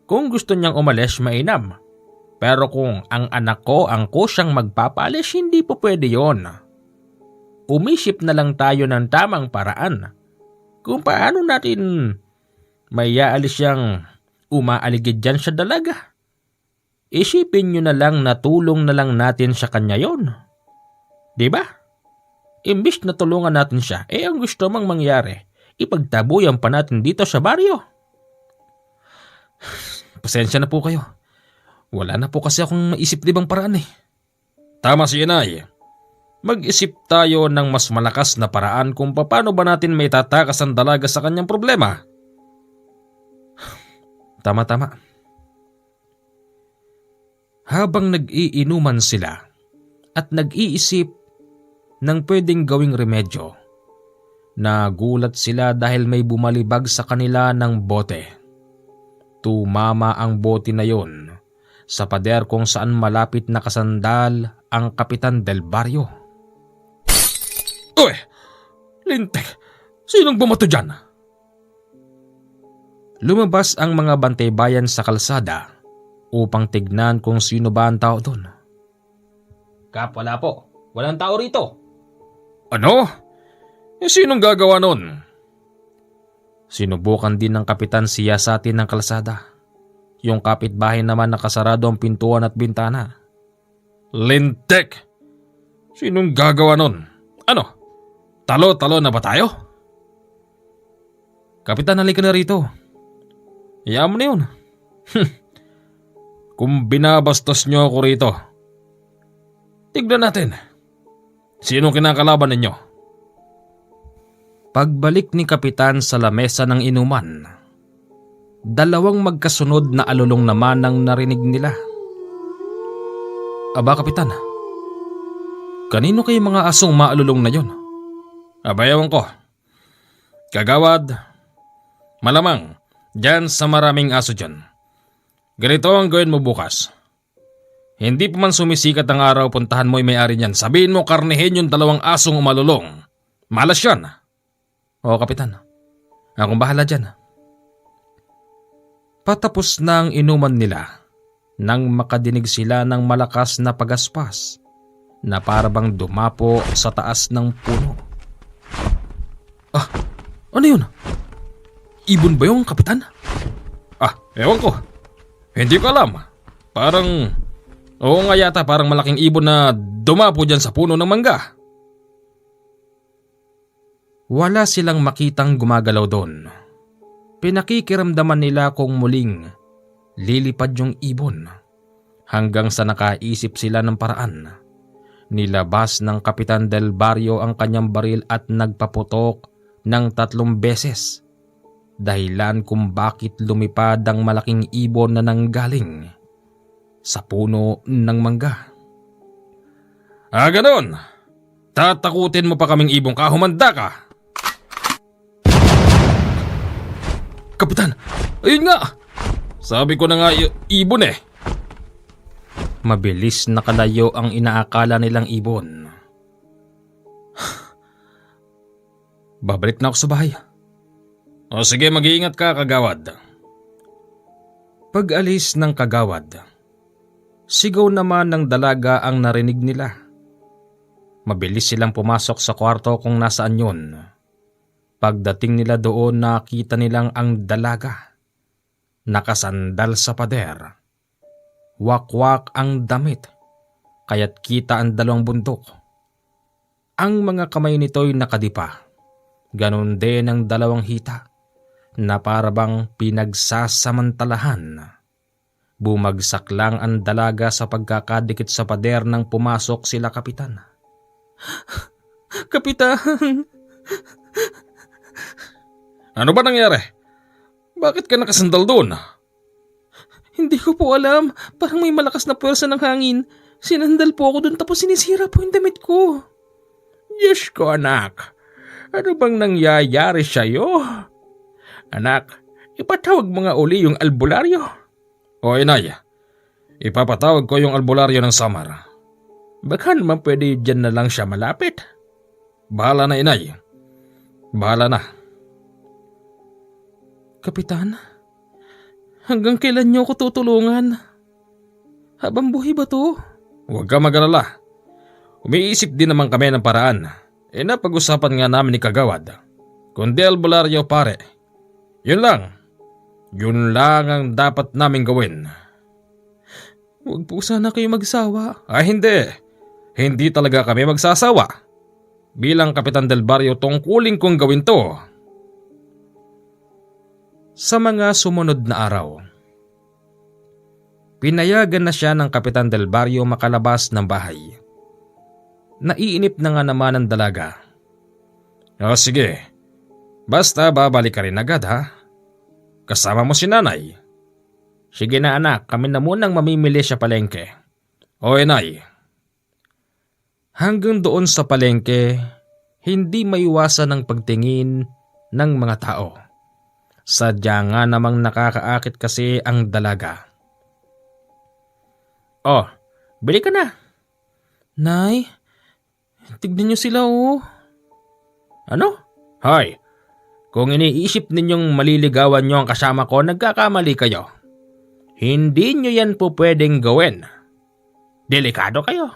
Kung gusto niyang umalis, mainam. Pero kung ang anak ko ang kusyang magpapalis, hindi po pwede yon. Umisip na lang tayo ng tamang paraan kung paano natin may aalis siyang umaaligid dyan sa dalaga. Isipin nyo na lang na tulong na lang natin sa kanya yon. Diba? Imbis na tulungan natin siya, ang gusto mang mangyari, ipagtabuyan pa natin dito sa baryo. pasensya na po kayo. Wala na po kasi akong maisip libang paraan eh. Tama si Inay. Mag-isip tayo ng mas malakas na paraan kung paano ba natin may tatakas ang dalaga sa kanyang problema. Tama. Habang nag-iinuman sila at nag-iisip ng pwedeng gawing remedyo, Nagulat sila dahil may bumalibag sa kanila ng bote. Tumama ang bote na yon sa pader kung saan malapit nakasandal ang Kapitan Del Barrio. Uy! Lintik! Sinong bumato dyan? Lumabas ang mga bantay-bayan sa kalsada upang tignan kung sino ba ang tao doon. Kap, wala po. Walang tao rito. Ano? Sinong gagawa nun? Sinubukan din ng kapitan siyasatin ng kalsada. Yung kapitbahay naman nakasarado ang pintuan at bintana. Lintik! Sinong gagawa nun? Ano? Talo-talo na ba tayo? Kapitan, halika na rito. Hayaan mo na yun. Kung binabastos nyo ako rito, tignan natin. Sinong kinakalaban ninyo? Pagbalik ni kapitan sa lamesa ng inuman, dalawang magkasunod na alulong naman ang narinig nila. Aba kapitan, kanino kayo mga asong maalulong na yon? Abayawan ko. Kagawad, malamang dyan sa maraming aso dyan. Ganito ang gawin mo bukas. Hindi pa man sumisikat ang araw, puntahan mo yung may-ari niyan. Sabihin mo karnihin yung dalawang asong umalulong. Malas yan. Oo kapitan, akong bahala dyan. Patapos na ang inuman nila nang makadinig sila ng malakas na pagaspas na parabang dumapo sa taas ng puno. Ano yun? Ibon ba yung kapitan? Ewan ko. Hindi ko alam. Parang, oo nga yata, parang malaking ibon na dumapo dyan sa puno ng mangga. Wala silang makitang gumagalaw doon. Pinakikiramdaman nila kung muling lilipad yung ibon hanggang sa nakaisip sila ng paraan. Nilabas ng Kapitan Del Barrio ang kanyang baril at nagpaputok ng 3 beses. Dahilan kung bakit lumipad ang malaking ibon na nanggaling sa puno ng mangga. Ganon. Tatakutin mo pa kaming ibong ka, humanda ka. Kapitan, ayun nga. Sabi ko na nga ibon eh. Mabilis nakalayo ang inaakala nilang ibon. Babalik na ako sa bahay. O sige, mag-iingat ka, kagawad. Pag-alis ng kagawad, sigaw naman ng dalaga ang narinig nila. Mabilis silang pumasok sa kwarto kung nasaan yun. Pagdating nila doon, nakita nilang ang dalaga. Nakasandal sa pader. Wakwak ang damit, kaya't kita ang 2 bundok. Ang mga kamay nito'y nakadipa. Ganon din ang 2 hita na parabang pinagsasamantalahan. Bumagsak lang ang dalaga sa pagkakadikit sa pader nang pumasok sila kapitan. Kapitan! Ano ba nangyari? Bakit ka nakasandal doon? Hindi ko po alam. Parang may malakas na puwersa ng hangin. Sinandal po ako doon tapos sinisira po yung damit ko. Diyos ko, anak. Ano bang nangyayari sa'yo? Anak, ipatawag mo nga uli yung albularyo. O inay, ipapatawag ko yung albularyo ng Samar. Baka naman pwede dyan na lang siya malapit. Bahala na inay. Bahala na. Kapitan, hanggang kailan niyo ako tutulungan? Habang buhay ba to? Huwag ka mag-alala. Umiisip din naman kami ng paraan. Napag-usapan nga namin ni Kagawad. Kundi albularyo pare. Yun lang. Yun lang ang dapat namin gawin. Huwag po sana kayo magsawa. Hindi. Hindi talaga kami magsasawa. Bilang Kapitan Del Barrio, tungkulin kong gawin to. Sa mga sumunod na araw, pinayagan na siya ng Kapitan Del Barrio makalabas ng bahay. Naiinip na nga naman ang dalaga. O sige, basta babalik ka rin agad ha. Kasama mo si nanay. Sige na anak, kami na munang mamimili sa palengke. O inay. Hanggang doon sa palengke, Hindi maiwasan ang pagtingin ng mga tao. Sadya nga namang nakakaakit kasi ang dalaga. Oh, bili ka na. Nay, tignan niyo sila oh. Ano? Hoy, kung iniisip ninyong maliligawan nyo ang kasama ko, nagkakamali kayo. Hindi nyo yan po pwedeng gawin. Delikado kayo.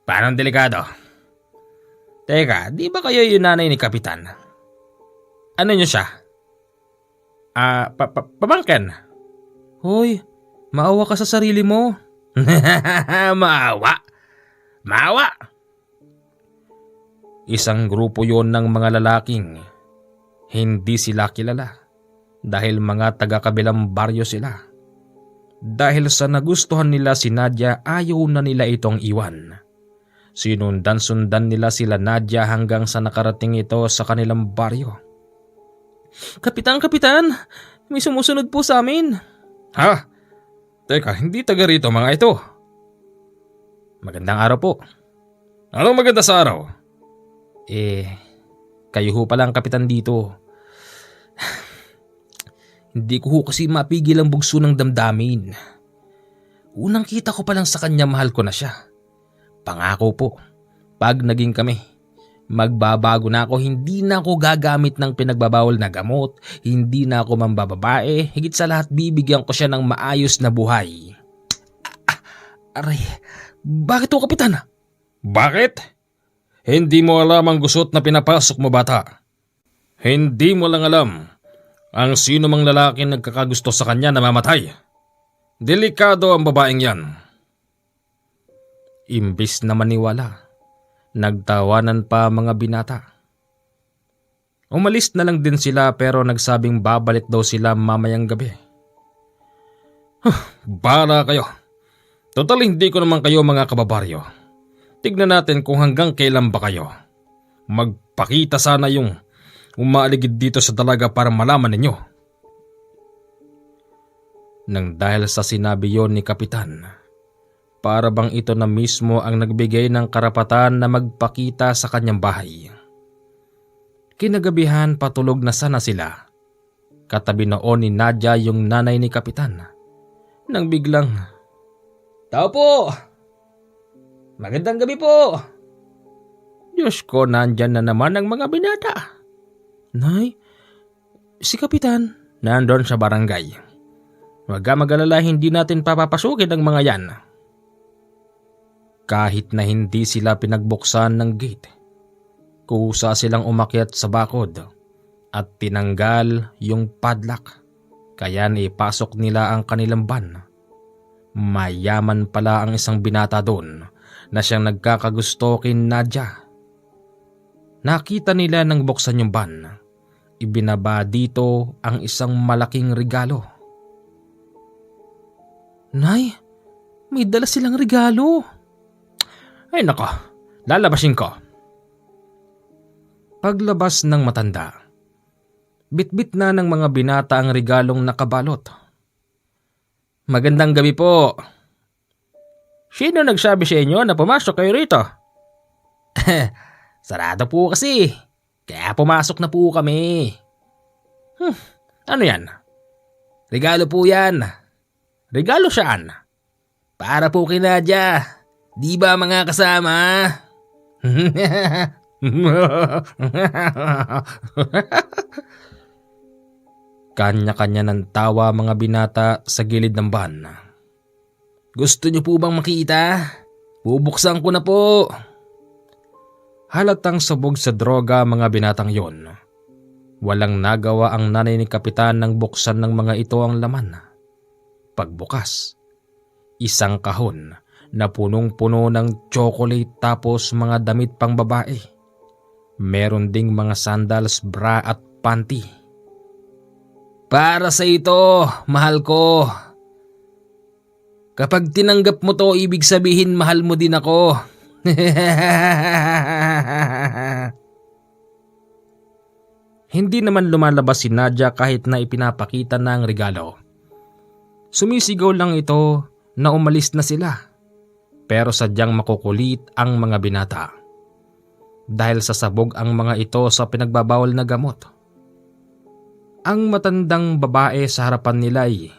Parang delikado. Teka, di ba kayo yung nanay ni Kapitan? Ano nyo siya? Pamangkin? Hoy, maawa ka sa sarili mo. Maawa? Maawa? Isang grupo yon ng mga lalaking hindi sila kilala dahil mga taga-kabilang baryo sila. Dahil sa nagustuhan nila si Nadia, ayaw na nila itong iwan. Sinundan-sundan nila sila Nadia hanggang sa nakarating ito sa kanilang baryo. Kapitan, may sumusunod po sa amin. Ha? Teka, hindi taga rito mga ito. Magandang araw po. Anong maganda sa araw? Kayo ho pala ang kapitan dito. Hindi ko ho kasi mapigil ang bugso ng damdamin. Unang kita ko pa lang sa kanya, mahal ko na siya. Pangako po, pag naging kami, magbabago na ako. Hindi na ako gagamit ng pinagbabawal na gamot. Hindi na ako mambababae. Higit sa lahat, bibigyan ko siya ng maayos na buhay. Aray, bakit ho kapitan? Bakit? Hindi mo alam ang gusot na pinapasok mo, bata. Hindi mo lang alam ang sino mang lalaki nagkakagusto sa kanya na mamatay. Delikado ang babaeng yan. Imbis na maniwala, nagtawanan pa mga binata. Umalis na lang din sila pero nagsabing babalik daw sila mamayang gabi. Bala kayo. Total hindi ko naman kayo mga kababaryo. Tignan natin kung hanggang kailan ba kayo. Magpakita sana yung umaaligid dito sa dalaga para malaman ninyo. Nang dahil sa sinabi yon ni Kapitan, para bang ito na mismo ang nagbigay ng karapatan na magpakita sa kanyang bahay. Kinagabihan patulog na sana sila. Katabi noon ni Nadia yung nanay ni Kapitan. Nang biglang, Tao po! Magandang gabi po! Diyos ko, nandyan na naman ang mga binata. Nay, si Kapitan. Nandun sa barangay. Huwag ka mag-alala, hindi natin papapasukin ang mga yan. Kahit na hindi sila pinagbuksan ng gate, kusa silang umakyat sa bakod at tinanggal yung padlock. Kaya naipasok nila ang kanilang van. Mayaman pala ang isang binata doon na siyang nagkakagusto kay Nadia. Nakita nila nang buksan yung van. Ibinaba dito ang isang malaking regalo. Nay, may dala silang regalo. Ay nako, lalabasin ko. Paglabas ng matanda, bitbit na ng mga binata ang regalong nakabalot. Magandang gabi po. Sino nagsabi sa inyo na pumasok kayo rito? Sarado po kasi, kaya pumasok na po kami. Ano yan? Regalo po yan. Regalo saan? Para po kay Nadia. Di ba mga kasama? Kanya-kanya ng tawa mga binata sa gilid ng van. Gusto niyo po bang makita? Bubuksan ko na po. Halatang sabog sa droga mga binatang yon. Walang nagawa ang nanay ni Kapitan nang buksan ng mga ito ang laman. Pagbukas, isang kahon na punong-puno ng chocolate tapos mga damit pang babae. Meron ding mga sandals, bra at panty. Para sa ito, mahal ko. Kapag tinanggap mo to, ibig sabihin mahal mo din ako. Hindi naman lumalabas si Nadia kahit na ipinapakita na ang regalo. Sumisigaw lang ito na umalis na sila. Pero sadyang makukulit ang mga binata. dahil sa sabog ang mga ito sa pinagbabawal na gamot. Ang matandang babae sa harapan nila ay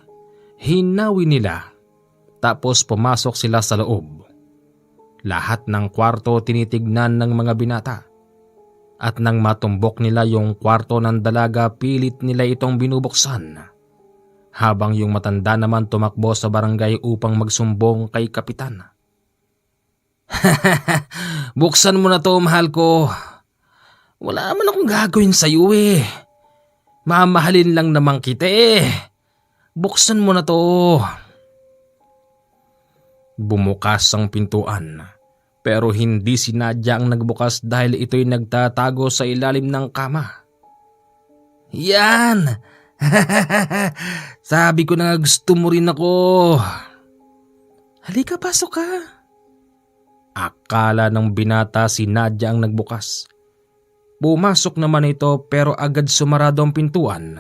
hinawi nila tapos pumasok sila sa loob. Lahat ng kwarto tinitignan ng mga binata. At nang matumbok nila yung kwarto ng dalaga, pilit nila itong binubuksan. Habang yung matanda naman tumakbo sa barangay upang magsumbong kay kapitan. Buksan mo na to, mahal ko. Wala man akong gagawin sa'yo eh. Mamahalin lang naman kita eh. Buksan mo na to. Bumukas ang pintuan. Pero hindi si Nadia ang nagbukas dahil ito'y nagtatago sa ilalim ng kama. Yan! Sabi ko na gusto mo rin ako. Halika, pasok ka. Akala ng binata si Nadia ang nagbukas. Pumasok naman ito pero agad sumarado ang pintuan.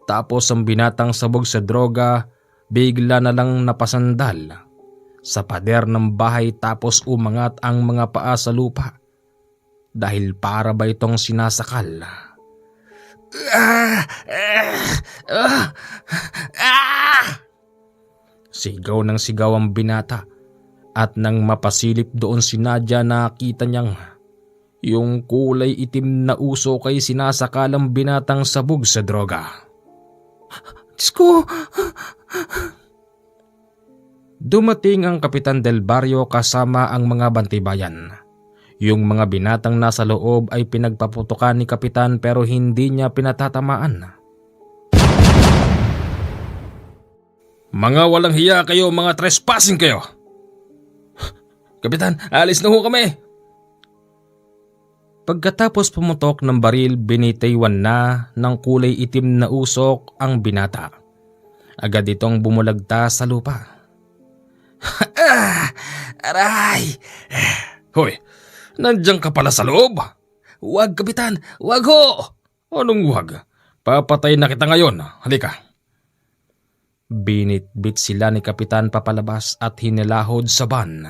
Tapos ang binatang sabog sa droga bigla na lang napasandal sa pader ng bahay tapos umangat ang mga paa sa lupa dahil para ba itong sinasakal. Sigaw ng sigaw ang binata at nang mapasilip doon si Nadia, nakita niyang yung kulay itim na uso kay sinasakalang binatang sabog sa droga. Diyos ko! Dumating ang Kapitan Del Barrio kasama ang mga bantibayan. Yung mga binatang nasa loob ay pinagpaputukan ni Kapitan pero hindi niya pinatatamaan. Mga walang hiya kayo, mga trespassing kayo! Kapitan, alis na ho kami! Pagkatapos pumutok ng baril, binitaywan na ng kulay itim na usok ang binata. Agad itong bumulagta sa lupa. Aray! Hoy, nandiyan ka pala sa loob? Huwag, Kapitan! Huwag ho! Anong huwag? Papatay na kita ngayon. Halika. Binitbit sila ni Kapitan papalabas at hinilahod sa van.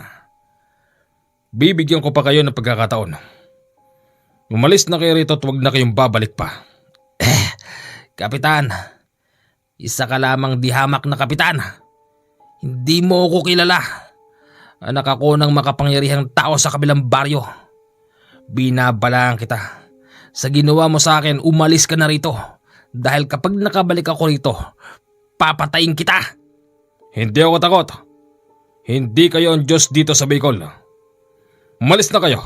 Bibigyan ko pa kayo ng pagkakataon. Umalis na kayo rito at huwag na kayong babalik pa. Kapitan, isa ka lamang dihamak na kapitan. Hindi mo ako kilala. Anak ako ng makapangyarihang tao sa kabilang baryo. Binabalaan kita. Sa ginawa mo sa akin, umalis ka na rito. Dahil kapag nakabalik ako rito, papatayin kita. Hindi ako takot. Hindi kayo ang Diyos dito sa Bicol. Umalis na kayo.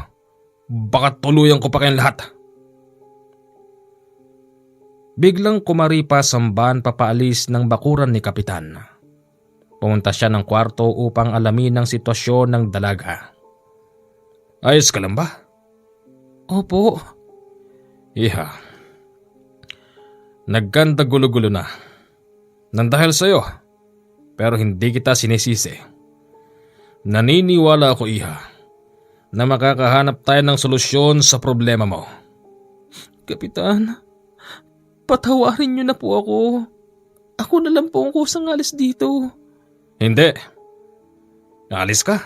Baka tuluyan ko pa kayong lahat. Biglang kumaripas ang van papaalis ng bakuran ni Kapitan. Pumunta siya ng kwarto upang alamin ang sitwasyon ng dalaga. Ayos ka lang ba? Opo. Iha. Nagkanda gulo-gulo na. Nang dahil sa'yo. Pero hindi kita sinisisi. Naniniwala ako, Iha, na makakahanap tayo ng solusyon sa problema mo. Kapitan, patawarin niyo na po ako. Ako na lang po ang kusang alis dito. Hindi. Alis ka?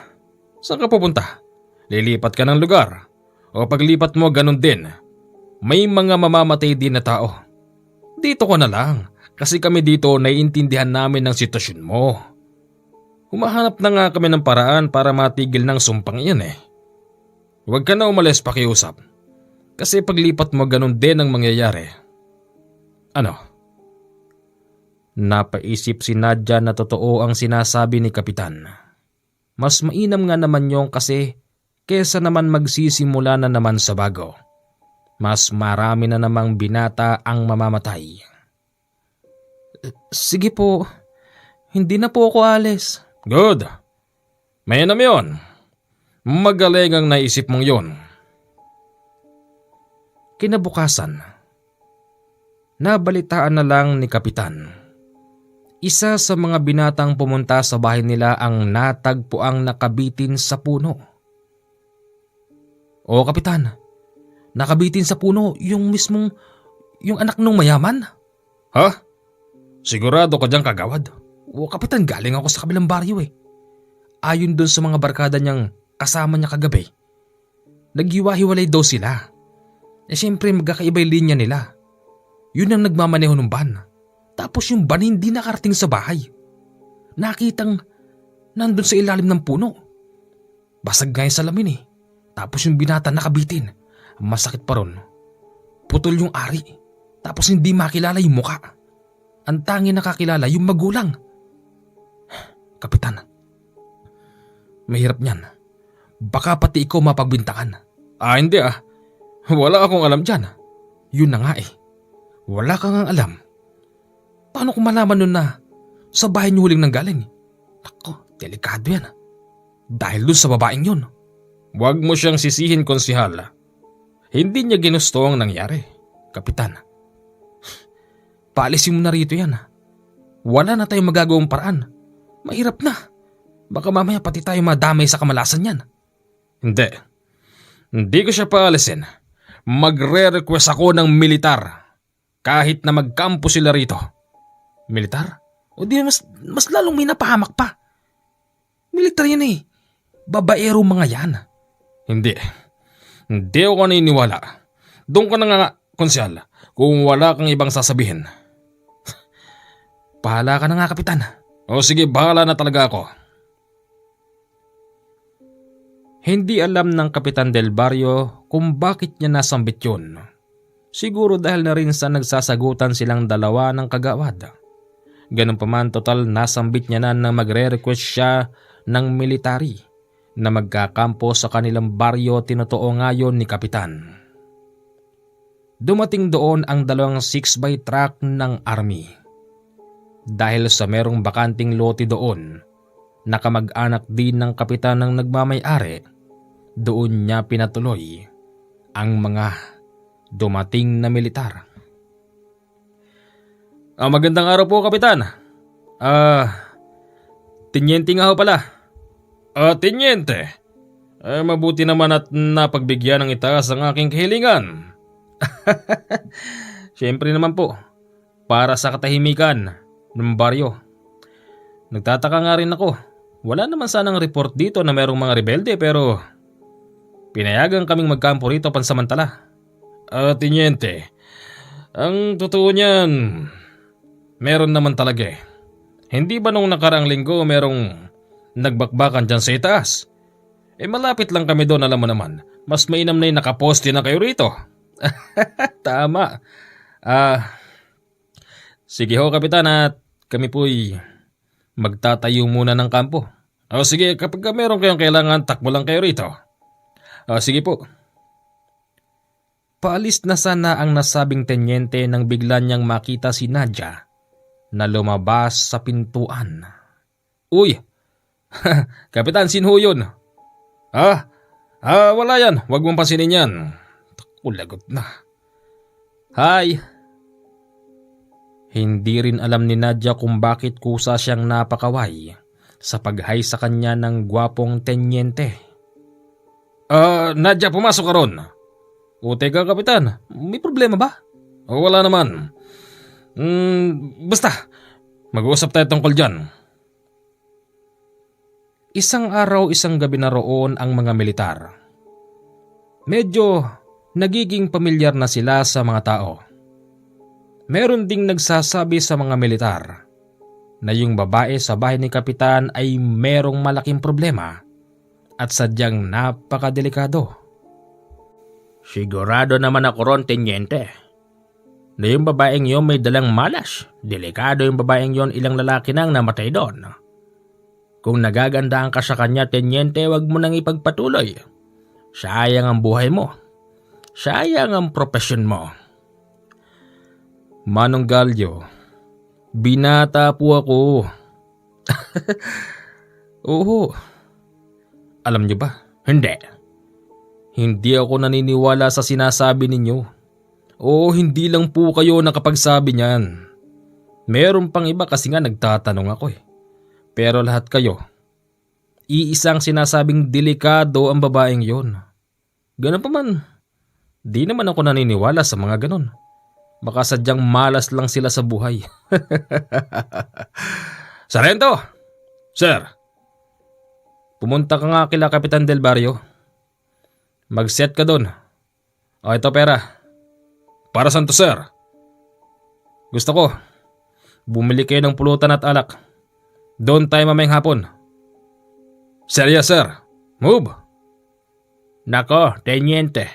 Saan ka pupunta? Lilipat ka ng lugar? O paglipat mo ganun din? May mga mamamatay din na tao. Dito ka na lang kasi kami dito naiintindihan namin ang sitwasyon mo. Humahanap na nga kami ng paraan para matigil ng sumpang iyan eh. Huwag ka na umalis pakiusap. Kasi paglipat mo ganun din ang mangyayari. Ano? Napaisip si Nadia na totoo ang sinasabi ni Kapitan. Mas mainam nga naman yung kasi kesa naman magsisimula na naman sa bago. Mas marami na namang binata ang mamamatay. Sige po, hindi na po ako alis. Good. Mainam yun. Magaling ang naisip mong yun. Kinabukasan, nabalitaan na lang ni Kapitan. Isa sa mga binatang pumunta sa bahay nila ang natagpuang nakabitin sa puno. O Kapitan, nakabitin sa puno yung anak nung mayaman? Ha? Sigurado ka dyan, kagawad? O Kapitan, galing ako sa kabilang baryo eh. Ayon dun sa mga barkada niyang kasama niya kagabi. Naghiwa-hiwalay daw sila. Siyempre magkakaiba yung linya nila. Yun ang nagmamaneho ng van. Tapos yung van hindi nakarating sa bahay. Nakitang nandun sa ilalim ng puno. Basag nga yung salamin eh. Tapos yung binata nakabitin. Ang masakit pa ron, putol yung ari. Tapos hindi makilala yung muka. Ang tangi nakakilala yung magulang. Kapitan, mahirap niyan. Baka pati ikaw mapagbintangan. Hindi ah. Wala akong alam dyan. Yun na nga eh. Wala kang ang alam. Paano kung malaman nun na sa bahay niyo huling nanggaling? Nako, delikado yan. Dahil dun sa babaeng yun. Huwag mo siyang sisihin, konsihal. Hindi niya ginusto ang nangyari. Kapitan, paalisin mo na rito yan. Wala na tayong magagawang paraan. Mahirap na. Baka mamaya pati tayo madamay sa kamalasan yan. Hindi. Hindi ko siya paalisin. Magre-request ako ng militar. Kahit na magkampo sila rito. Militar? O di mas lalong may napahamak pa. Militar yan eh. Babaero mga yan. Hindi. Hindi ako naniniwala. Doon ka na nga, konsyal, kung wala kang ibang sasabihin. Bahala ka na nga, Kapitan. O sige, bahala na talaga ako. Hindi alam ng Kapitan Del Barrio kung bakit niya nasambit yun. Siguro dahil na rin sa nagsasagutan silang dalawa ng kagawad. Ganun pa man, total nasambit niya na magre-request siya ng military na magkakampo sa kanilang baryo. Tinotoo ngayon ni Kapitan. Dumating doon ang dalawang 6x truck ng army. Dahil sa merong bakanting lote doon, nakamag-anak din ng Kapitan ng nagmamay-ari, doon niya pinatuloy ang mga dumating na militar. Magandang araw po, Kapitan. Tinyente nga ho pala. Tinyente. Mabuti naman at napagbigyan ng itaas ang aking kahilingan. Siyempre naman po, para sa katahimikan ng baryo. Nagtataka nga rin ako. Wala naman sanang report dito na merong mga rebelde pero pinayagan kaming magkampo rito pansamantala. Tinyente, ang totoo niyan, meron naman talaga eh. Hindi ba nung nakaraang linggo merong nagbakbakan dyan sa itaas? Malapit lang kami doon, alam mo naman. Mas mainam na yung nakaposte na kayo rito. Tama. Sige ho, Kapitan, at kami po'y magtatayo muna ng kampo. Sige, kapag meron kayong kailangan, takbo lang kayo rito. Sige po. Paalis na sana ang nasabing tenyente nang bigla niyang makita si Nadia na lumabas sa pintuan. Uy! Kapitan, sino yun? Wala yan. Huwag mong pansinin yan. Taku, lagot na. Hi! Hindi rin alam ni Nadia kung bakit kusa siyang napakaway sa pag-hi sa kanya ng gwapong tenyente. Nadia, pumasok ka ron. Teka, Kapitan. May problema ba? Wala naman. Basta, mag-uusap tayo tungkol dyan. Isang araw, isang gabi na roon ang mga militar. Medyo nagiging pamilyar na sila sa mga tao. Meron ding nagsasabi sa mga militar na yung babae sa bahay ni Kapitan ay merong malaking problema at sadyang napakadelikado. Sigurado naman ako ron, tenyente, na yung babaeng yon may dalang malas. Delikado yung babaeng yon, ilang lalaki nang namatay doon. Kung nagagandaan ka sa kanya, tenyente, wag mo nang ipagpatuloy. Sayang ang buhay mo. Sayang ang profesyon mo. Manong Galyo, binata po ako. Oo. Alam niyo ba? Hindi. Hindi ako naniniwala sa sinasabi ninyo. Oo, hindi lang po kayo nakapagsabi niyan. Meron pang iba kasi nga nagtatanong ako eh. Pero lahat kayo, iisang sinasabing delikado ang babaeng yon. Ganun pa man, di naman ako naniniwala sa mga ganun. Baka sadyang malas lang sila sa buhay. Sargento! Sir! Pumunta ka nga kila Kapitan Del Barrio. Mag-set ka dun. O ito pera. Para saan to, sir? Gusto ko, bumili kayo ng pulutan at alak. Doon tayo mamayang hapon. Sir, yes, sir. Move. Nako, tenyente.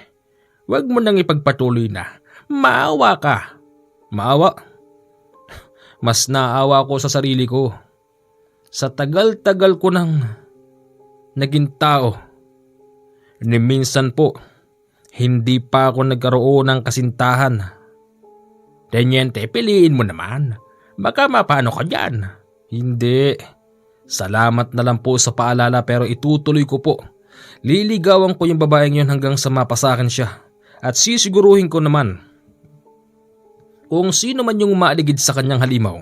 Huwag mo nang ipagpatuloy na. Maawa ka. Maawa? Mas naawa ko sa sarili ko. Sa tagal-tagal ko nang naging tao. Ni minsan po, hindi pa ako nagkaroon ng kasintahan. Tenyente, piliin mo naman. Baka mapano ka dyan. Hindi. Salamat na lang po sa paalala pero itutuloy ko po. Liligawan ko yung babaeng yun hanggang sa mapasakin siya. At sisiguruhin ko naman kung sino man yung maaligid sa kanyang halimaw.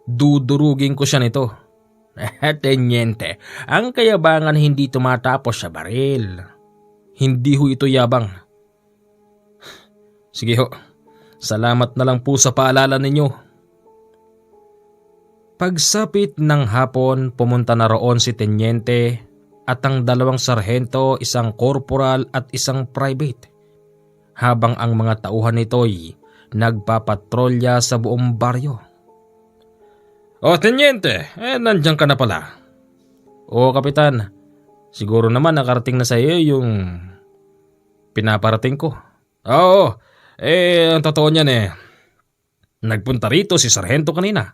Dudurugin ko siya nito. Tenyente, ang kayabangan hindi tumatapos sa baril. Hindi ho ito yabang. Sige ho, salamat na lang po sa paalala ninyo. Pagsapit ng hapon, pumunta na roon si Tenyente at ang dalawang sarhento, isang korporal at isang private. Habang ang mga tauhan nito'y nagpapatrolya sa buong baryo. Oh, Tenyente, nandiyan ka na pala. Oo, Kapitan. Siguro naman nakarating na sa iyo yung pinaparating ko. Oo, ang totoo niyan nagpunta rito si Sargento kanina.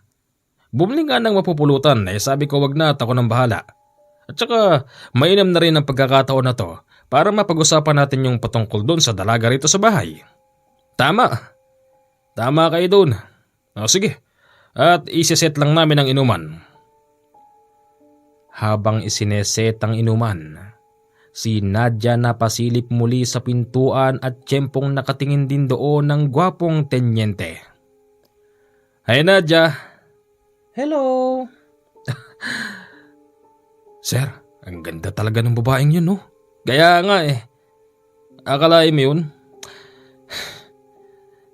Bumili nga ng mapupulutan, sabi ko wag na at ako nang bahala. At saka mainam na rin ang pagkakataon na to para mapag-usapan natin yung patungkol doon sa dalaga rito sa bahay. Tama kayo doon. O sige, at isiset lang namin ang inuman. Habang isineset ang inuman, si Nadia napasilip muli sa pintuan at tiyempong nakatingin din doon ng gwapong tenyente. Hi Nadia. Hello! Sir, ang ganda talaga ng babaeng yun, no? Kaya nga akalain mo yun?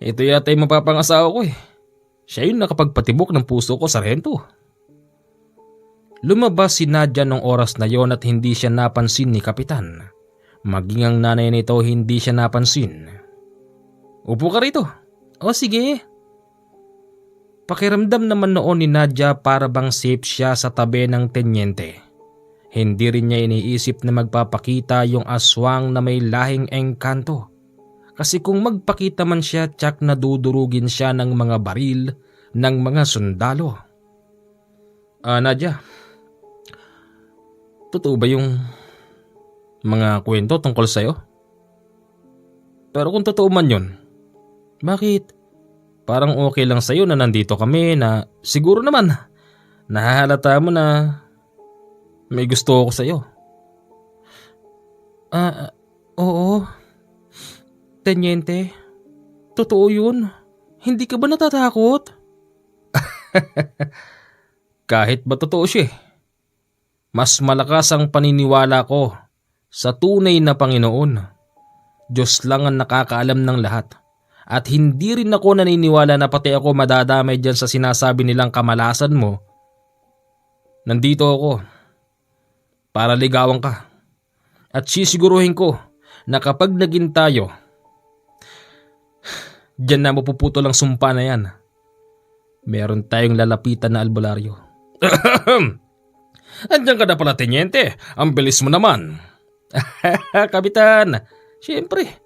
Ito yata yung mapapangasawa ko Siya yung nakapagpatibok ng puso ko, Sargento. Lumabas si Nadia nung oras na yon at hindi siya napansin ni Kapitan. Maging ang nanay nito hindi siya napansin. Upo ka rito. O sige. Pakiramdam naman noon ni Nadia para bang safe siya sa tabi ng tenyente. Hindi rin niya iniisip na magpapakita yung aswang na may lahing engkanto. Kasi kung magpakita man siya, tsak na dudurugin siya ng mga baril ng mga sundalo. Nadia, totoo ba yung mga kwento tungkol sa'yo? Pero kung totoo man yun, bakit parang okay lang sa'yo na nandito kami na siguro naman nahahalata mo na may gusto ako sa'yo? Oo. Tenyente, totoo yun. Hindi ka ba natatakot? Kahit ba totoo siya, mas malakas ang paniniwala ko sa tunay na Panginoon. Diyos lang ang nakakaalam ng lahat. At hindi rin ako naniniwala na pati ako madadamay dyan sa sinasabi nilang kamalasan mo. Nandito ako para ligawan ka. At sisiguruhin ko na kapag naging tayo, diyan na mapuputol ang sumpa na yan. Meron tayong lalapitan na albularyo. Andiyan ka na pala, tenyente. Ang bilis mo naman. Kapitan, siyempre,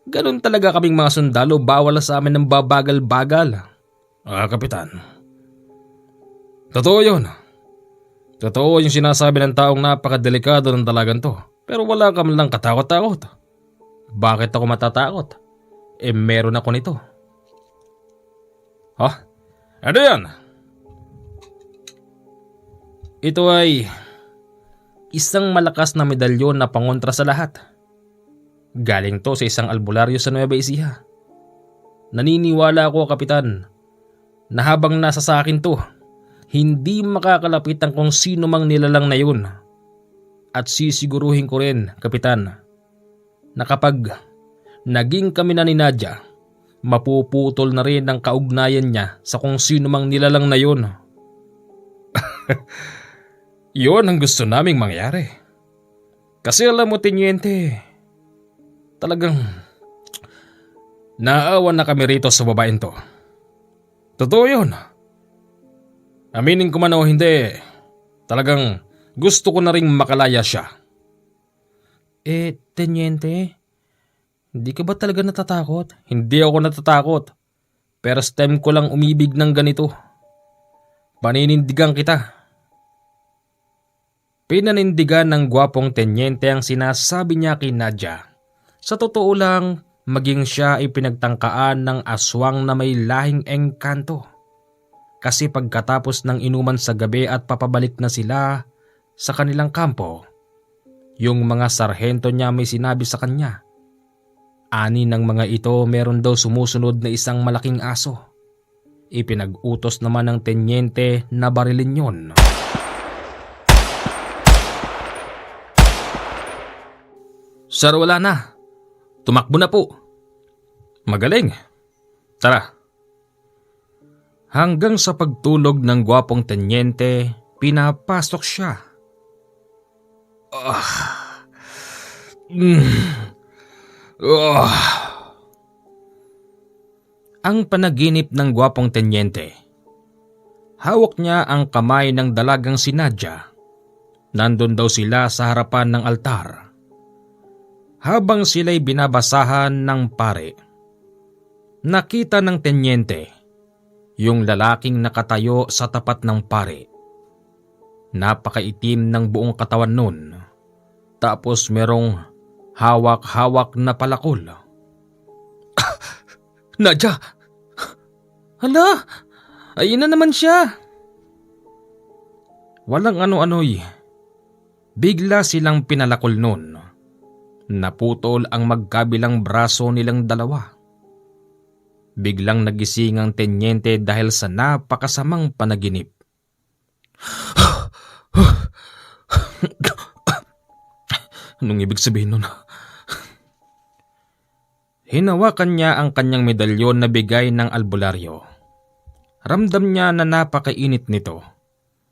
ganun talaga kaming mga sundalo, bawal sa amin ng babagal-bagal. Kapitan. Totoo yun. Totoo yung sinasabi ng taong napakadelikado ng dalagan to. Pero wala ka man lang katakot-takot. Bakit ako matatakot? Meron ako nito. Ano yan? Ito ay isang malakas na medalyon na pangontra sa lahat. Galing to sa isang albularyo sa Nueva Ecija. Naniniwala ako, Kapitan, na habang nasa sa akin to, hindi makakalapit ang kung sino mang nilalang na yun. At sisiguruhin ko rin, Kapitan, na kapag naging kami na ni Nadia, mapuputol na rin ang kaugnayan niya sa kung sino mang nilalang na yun. Yun ang gusto naming mangyari. Kasi alam mo, tenyente, Talagang naawa na kami rito sa babaeng to. Totoo yun. Aminin ko man o hindi, talagang gusto ko na ring makalaya siya. Tenyente, hindi ka ba talaga natatakot? Hindi ako natatakot. First time ko lang umibig ng ganito. Paninindigan kita. Pinanindigan ng gwapong tenyente ang sinasabi niya kay Nadia. Sa totoo lang, maging siya ay pinagtangkaan ng aswang na may lahing engkanto. Kasi pagkatapos ng inuman sa gabi at papabalik na sila sa kanilang kampo, yung mga sarhento niya may sinabi sa kanya. Ani ng mga ito meron daw sumusunod na isang malaking aso. Ipinag-utos naman ng tenyente na barilin yon. Sir, wala na. Tumakbo na po. Magaling. Tara. Hanggang sa pagtulog ng gwapong tenyente, pinapasok siya. Ang panaginip ng gwapong tenyente. Hawak niya ang kamay ng dalagang si Nadia. Nandun daw sila sa harapan ng altar. Habang sila'y binabasahan ng pare, nakita ng tenyente yung lalaking nakatayo sa tapat ng pare. Napakaitim ng buong katawan nun. Tapos merong hawak-hawak na palakol. Nadia! Hala! Ayun na naman siya! Walang ano-ano'y. Bigla silang pinalakol nun. Naputol ang magkabilang braso nilang dalawa. Biglang nagising ang tenyente dahil sa napakasamang panaginip. Anong ibig sabihin nun? Hinawakan niya ang kanyang medalyon na bigay ng albularyo. Ramdam niya na napakainit nito,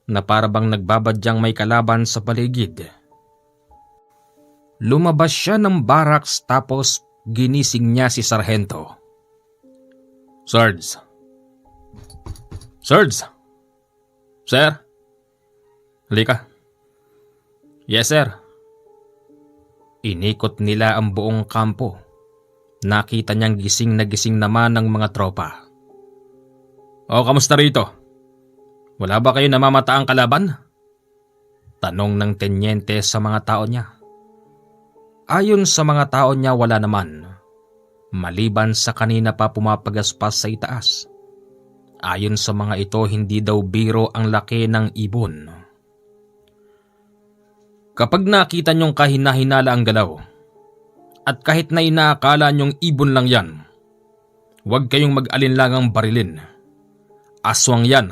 na parabang nagbabadyang may kalaban sa paligid. Lumabas siya ng barracks tapos ginising niya si Sargento. Sarge. Sarge. Sir. Halika. Yes, sir. Inikot nila ang buong kampo. Nakita niyang gising na gising naman ng mga tropa. O, kamusta rito? Wala ba kayo namamataang kalaban? Tanong ng tenyente sa mga tao niya. Ayon sa mga tao niya, wala naman. Maliban sa kanina pa pumapagaspas sa itaas. Ayon sa mga ito, hindi daw biro ang laki ng ibon. Kapag nakita niyong kahina-hinala ang galaw, at kahit na inaakala niyong ibon lang yan, huwag kayong mag-alinlangang barilin. Aswang yan.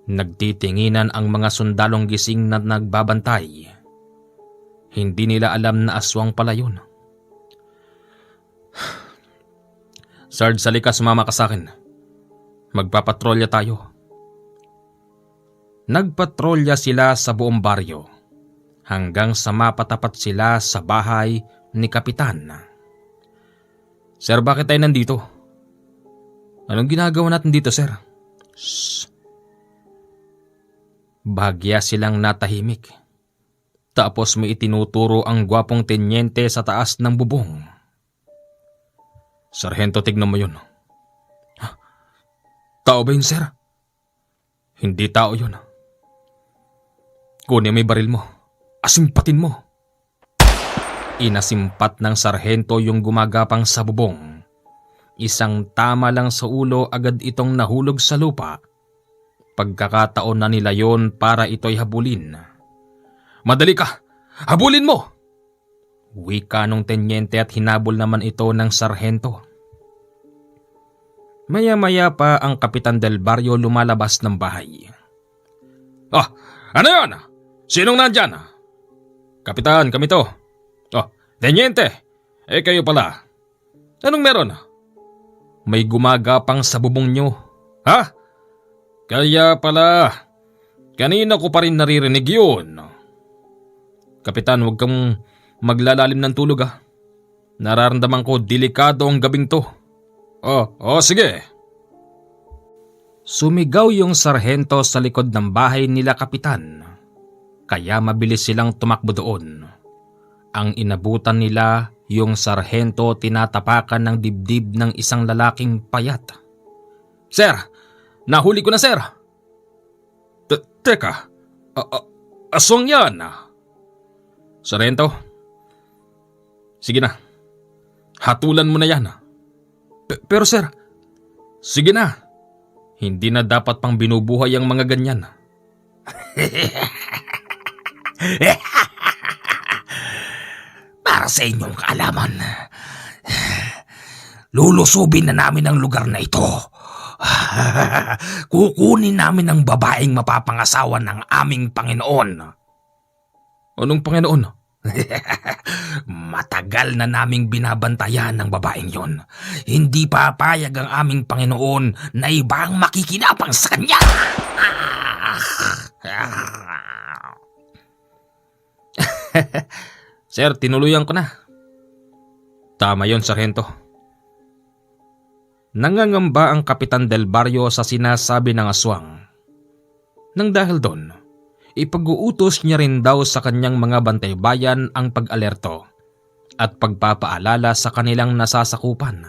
Nagtitinginan ang mga sundalong gising na nagbabantay. Hindi nila alam na aswang pala yun. Sarge, salika, sumama ka sa akin. Magpapatrolya tayo. Nagpatrolya sila sa buong baryo hanggang sa mapatapat sila sa bahay ni Kapitan. Sir, bakit tayo nandito? Anong ginagawa natin dito, sir? Shh. Bahagya silang natahimik. Tapos may itinuturo ang gwapong tenyente sa taas ng bubong. Sargento, tignan mo yun. Tao ba yun, sir? Hindi tao yun. Kunin mo yung baril mo. Asimpatin mo. Inasimpat ng sarhento yung gumagapang sa bubong. Isang tama lang sa ulo, agad itong nahulog sa lupa. Pagkakataon na nila yon para ito'y habulin. Madali ka! Habulin mo! Wika nung tenyente at hinabol naman ito ng sarhento. Maya-maya pa ang Kapitan del Barrio lumalabas ng bahay. Oh, ano yon? Sinong nandyan? Kapitan, kami to. Oh, tenyente, kayo pala. Anong meron? May gumagapang sa bubong nyo. Ha? Kaya pala, kanina ko pa rin naririnig yun. Kapitan, huwag kang maglalalim ng tulog . Nararamdaman ko delikado ang gabing to. Sige. Sumigaw yung sarhento sa likod ng bahay nila kapitan, kaya mabilis silang tumakbo doon. Ang inabutan nila, yung sarhento tinatapakan ng dibdib ng isang lalaking payat. Sir, nahuli ko na, sir. Teka, aswang yan. Sarento, sige na. Hatulan mo na yan. Pero sir, Sige na. Hindi na dapat pang binubuhay ang mga ganyan. Para sa inyong kaalaman, lulusubin na namin ang lugar na ito. Kukunin namin ang babaeng mapapangasawa ng aming Panginoon. Anong Panginoon? Matagal na naming binabantayan ng babaeng yon. Hindi papayag ang aming Panginoon na ibang makikinapang sa kanya. Sir, tinuluyan ko na. Tama yon, sarhento. Nangangamba ang Kapitan Del Barrio sa sinasabi ng aswang. Nang dahil doon, ipag-uutos niya rin daw sa kanyang mga bantay-bayan ang pag-alerto at pagpapaalala sa kanilang nasasakupan.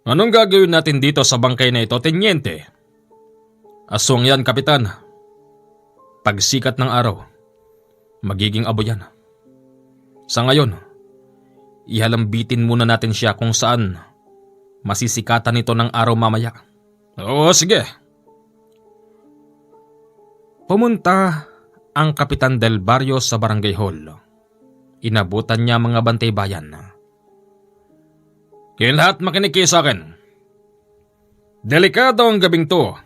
Anong gagawin natin dito sa bangkay na ito, Tenyente? Aswang yan, Kapitan. Pagsikat ng araw, magiging abo yan. Sa ngayon, ihalambitin muna natin siya kung saan masisikatan nito ng araw mamaya. Oo, sige. Pumunta ang Kapitan Del Barrio sa barangay hall. Inabutan niya mga bantay-bayan. Kaya lahat makinig kayo sa akin. Delikado ang gabing to.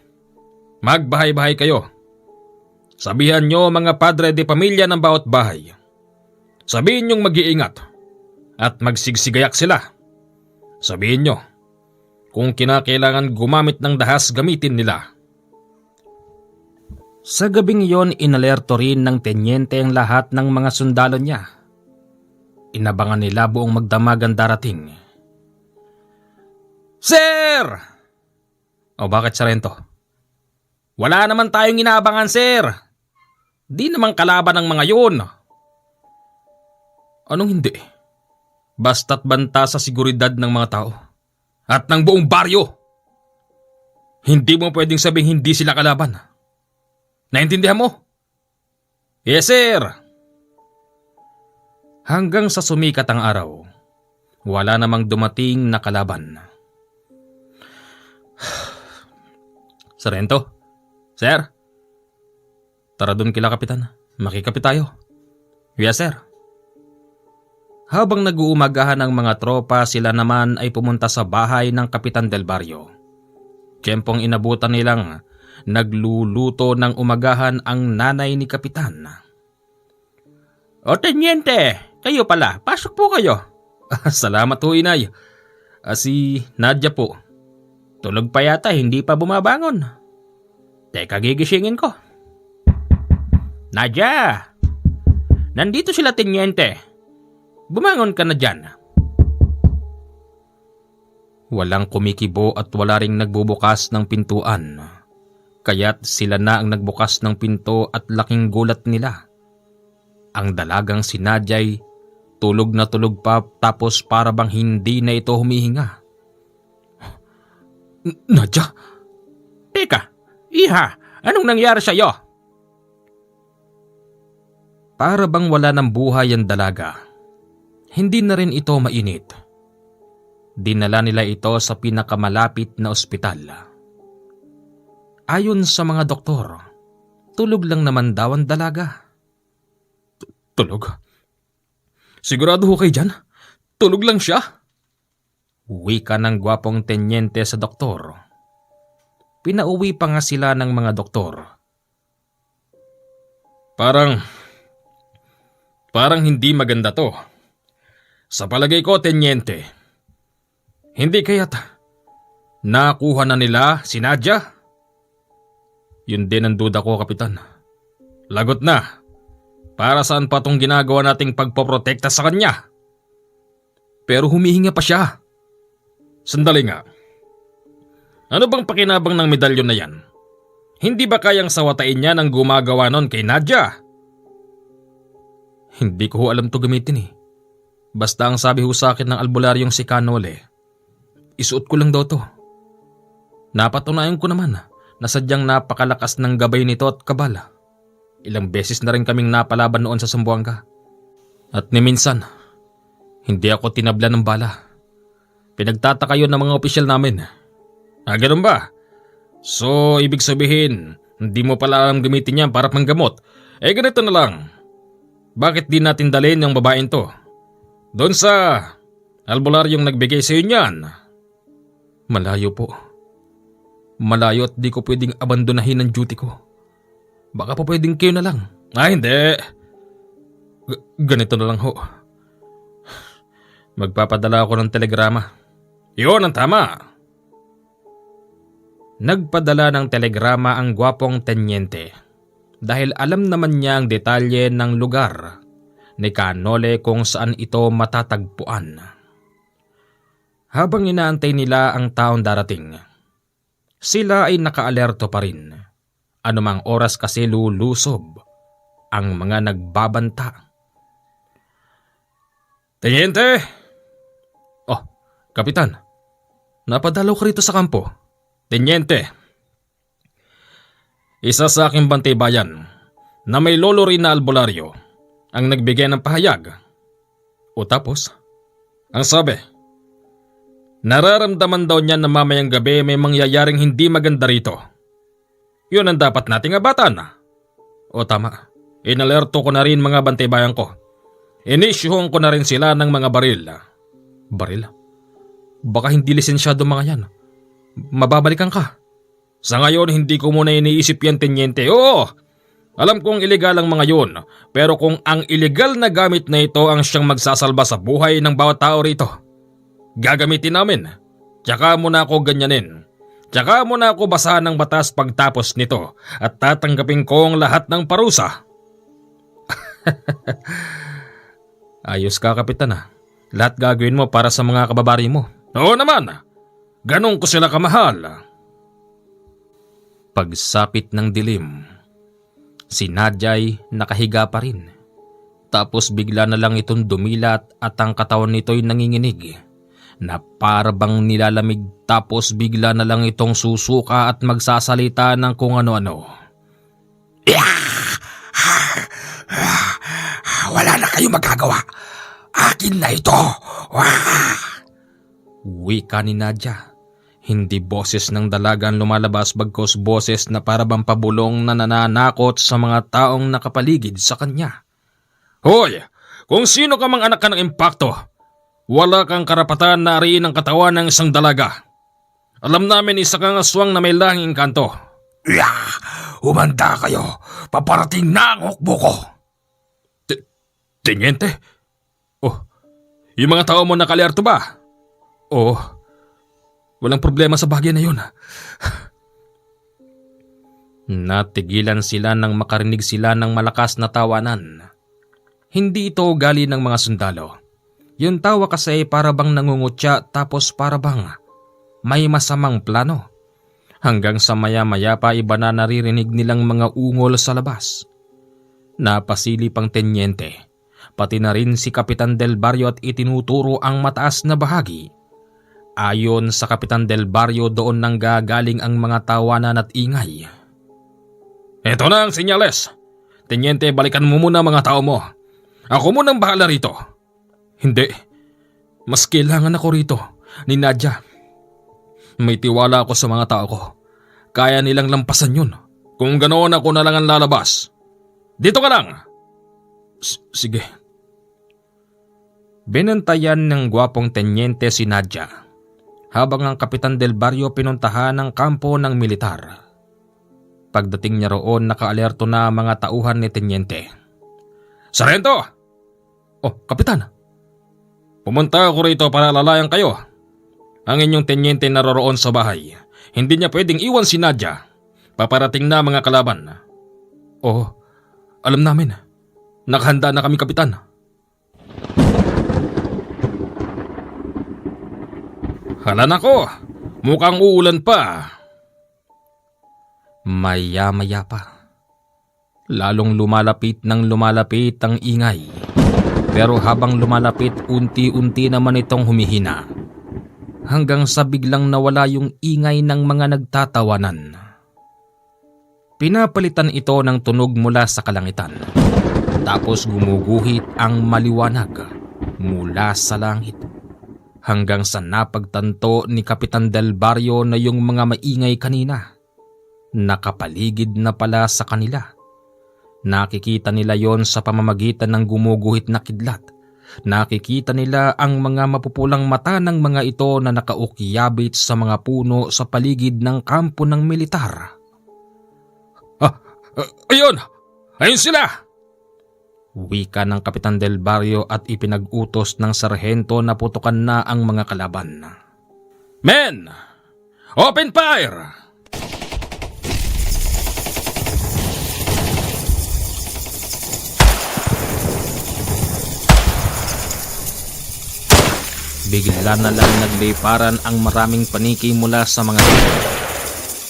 Magbahay-bahay kayo. Sabihan nyo mga padre de pamilya ng bawat bahay. Sabihin nyong mag-iingat at magsigsigayak sila. Sabihin nyo, kung kinakailangan gumamit ng dahas, gamitin nila. Sa gabing iyon, inalerto rin ng tenyente ang lahat ng mga sundalo niya. Inabangan nila buong magdamagan darating. Sir! O bakit, Sarento? Wala naman tayong inaabangan, sir. Di naman kalaban ng mga yun. Anong hindi? Basta't banta sa seguridad ng mga tao at ng buong baryo. Hindi mo pwedeng sabing hindi sila kalaban. Naintindihan mo? Yes, sir. Hanggang sa sumikat ang araw, wala namang dumating na kalaban. Sarento? Sir? Tara dun kila kapitan. Makikapit tayo. Yes, sir. Habang nag-uumagahan ang mga tropa, sila naman ay pumunta sa bahay ng Kapitan Del Barrio. Tiyempong inabutan nilang nagluluto ng umagahan ang nanay ni Kapitan. O tenyente, kayo pala, pasok po kayo. Salamat ho, inay. Si Nadia po. Tulog pa yata, hindi pa bumabangon. Teka, gigisingin ko. Nadia! Nandito sila, tenyente. Bumangon ka na dyan. Walang kumikibo at wala ring nagbubukas ng pintuan. Kaya't sila na ang nagbukas ng pinto at laking gulat nila. Ang dalagang si Nadia'y tulog na tulog pa tapos para bang hindi na ito humihinga. Nadia? Teka, iha, anong nangyari sa'yo? Para bang wala ng buhay ang dalaga. Hindi na rin ito mainit. Dinala nila ito sa pinakamalapit na ospital. Ayon sa mga doktor, tulog lang naman daw ang dalaga. Tulog? Sigurado ho kayo dyan? Tulog lang siya? Wika ng gwapong tenyente sa doktor. Pinauwi pa nga sila ng mga doktor. Parang hindi maganda to. Sa palagay ko, tenyente, hindi kaya't nakuha na nila si Nadia? Yun din ang duda ko, kapitan. Lagot na. Para saan pa tong ginagawa nating pagpoprotekta sa kanya? Pero humihinga pa siya. Sandali nga. Ano bang pakinabang ng medalyon na yan? Hindi ba kayang sawatain niya ng gumagawa nun kay Nadia? Hindi ko ho alam to gamitin eh. Basta ang sabi ho sa akin ng albularyong si Canole, isuot ko lang daw to. Napatunayan ko naman na sadyang napakalakas ng gabay nito at kabala. Ilang beses na rin kaming napalaban noon sa Zamboanga. At ni minsan, hindi ako tinabla ng bala. Pinagtataka yun ng mga opisyal namin. Ganun ba? So, ibig sabihin, hindi mo pala alam gamitin yan para panggamot. Ganito na lang. Bakit di natin dalhin yung babaeng to? Doon sa albularyong nagbigay sa iyo niyan. Malayo po. Malayo at di ko pwedeng abandonahin ang duty ko. Baka pa pwedeng kayo na lang. Hindi. Ganito na lang ho. Magpapadala ako ng telegrama. Yun ang tama. Nagpadala ng telegrama ang gwapong tenyente dahil alam naman niya ang detalye ng lugar ni Canole kung saan ito matatagpuan. Habang inaantay nila ang taong darating, sila ay nakaalerto pa rin. Anumang oras kasi lulusob ang mga nagbabanta. Tenyente! Oh, Kapitan, napadalaw ka rito sa kampo. Tenyente, isa sa aking bantay bayan na may lolo rin na albularyo ang nagbigay ng pahayag. O tapos? Ang sabi, nararamdaman daw niya na mamayang gabi may mangyayaring hindi maganda rito. Yun ang dapat nating abatan. O tama. Inalerto ko na rin mga bantay bayan ko. Inisyuhon ko na rin sila ng mga baril. Baril? Baka hindi lisensyado mga yan. Mababalikan ka. Sa ngayon hindi ko muna iniisip yan, tenyente. Oo, alam kong iligal ang mga yun. Pero kung ang iligal na gamit na ito ang siyang magsasalba sa buhay ng bawat tao rito, gagamitin namin. Tsaka mo na ako ganyanin. Tsaka mo na ako basahan ng batas pagtapos nito at tatanggapin ko ang lahat ng parusa. Ayos ka, Kapitan ah. Lahat gagawin mo para sa mga kababari mo. Oo naman. Ganon ko sila kamahal. Pagsapit ng dilim, si Nadia'y nakahiga pa rin. Tapos bigla na lang itong dumilat at ang katawan nito'y nanginginig na para bang nilalamig, tapos bigla na lang itong susuka at magsasalita ng kung ano-ano. Wala na kayong magagawa. Akin na ito. Wika ni Nadia. Hindi boses ng dalaga ang lumalabas bagkos boses na para bang pabulong na nananakot sa mga taong nakapaligid sa kanya. Hoy, kung sino ka mang anak ka ng impakto, wala kang karapatan na ariin ang katawan ng isang dalaga. Alam namin isa kang aswang na may lahing engkanto. Humanda kayo. Paparating na ang hukbo ko. Tenyente? Oh, yung mga tao mo nakalerto ba? Oo. Walang problema sa bagay na yun. Natigilan sila nang makarinig sila ng malakas na tawanan. Hindi ito ugali ng mga sundalo. Yung tawa kasi para bang nangungutya tapos para bang may masamang plano. Hanggang sa maya-maya pa iba na naririnig nilang mga ungol sa labas. Napasilip ang tenyente, pati na rin si Kapitan Del Barrio at itinuturo ang mataas na bahagi. Ayon sa Kapitan Del Barrio, doon nang gagaling ang mga tawanan at ingay. Ito na ang senyales. Tenyente, balikan mo muna mga tao mo. Ako munang bahala rito. Hindi. Mas kailangan ako rito ni Nadia. May tiwala ako sa mga tao ko. Kaya nilang lampasan yun. Kung ganoon ako na lang ang lalabas. Dito ka lang. Sige. Binantayan ng gwapong tenyente si Nadia habang ang Kapitan Del Barrio pinuntahan ng kampo ng militar. Pagdating niya roon, nakaalerto na ang mga tauhan ni tenyente. Sarento! Oh, Kapitan! Pumunta ako rito para lalayan kayo. Ang inyong tenyente naroroon sa bahay. Hindi niya pwedeng iwan si Nadia. Paparating na mga kalaban. Oh, alam namin. Nakahanda na kami, Kapitan. Hala nako, mukhang uulan pa. Maya-maya pa. Lalong lumalapit ng lumalapit ang ingay. Pero habang lumalapit, unti-unti naman itong humihina. Hanggang sa biglang nawala yung ingay ng mga nagtatawanan. Pinapalitan ito ng tunog mula sa kalangitan. Tapos gumuguhit ang maliwanag mula sa langit. Hanggang sa napagtanto ni Kapitan Del Barrio na yung mga maingay kanina, nakapaligid na pala sa kanila. Nakikita nila yon sa pamamagitan ng gumuguhit na kidlat. Nakikita nila ang mga mapupulang mata ng mga ito na nakaukyabit sa mga puno sa paligid ng kampo ng militar. Ayun! Ayun sila! Wika ng Kapitan Del Barrio at ipinag-utos ng sarhento na putukan na ang mga kalaban. Men! Open fire! Bigla na lang nagliparan ang maraming paniki mula sa mga ito.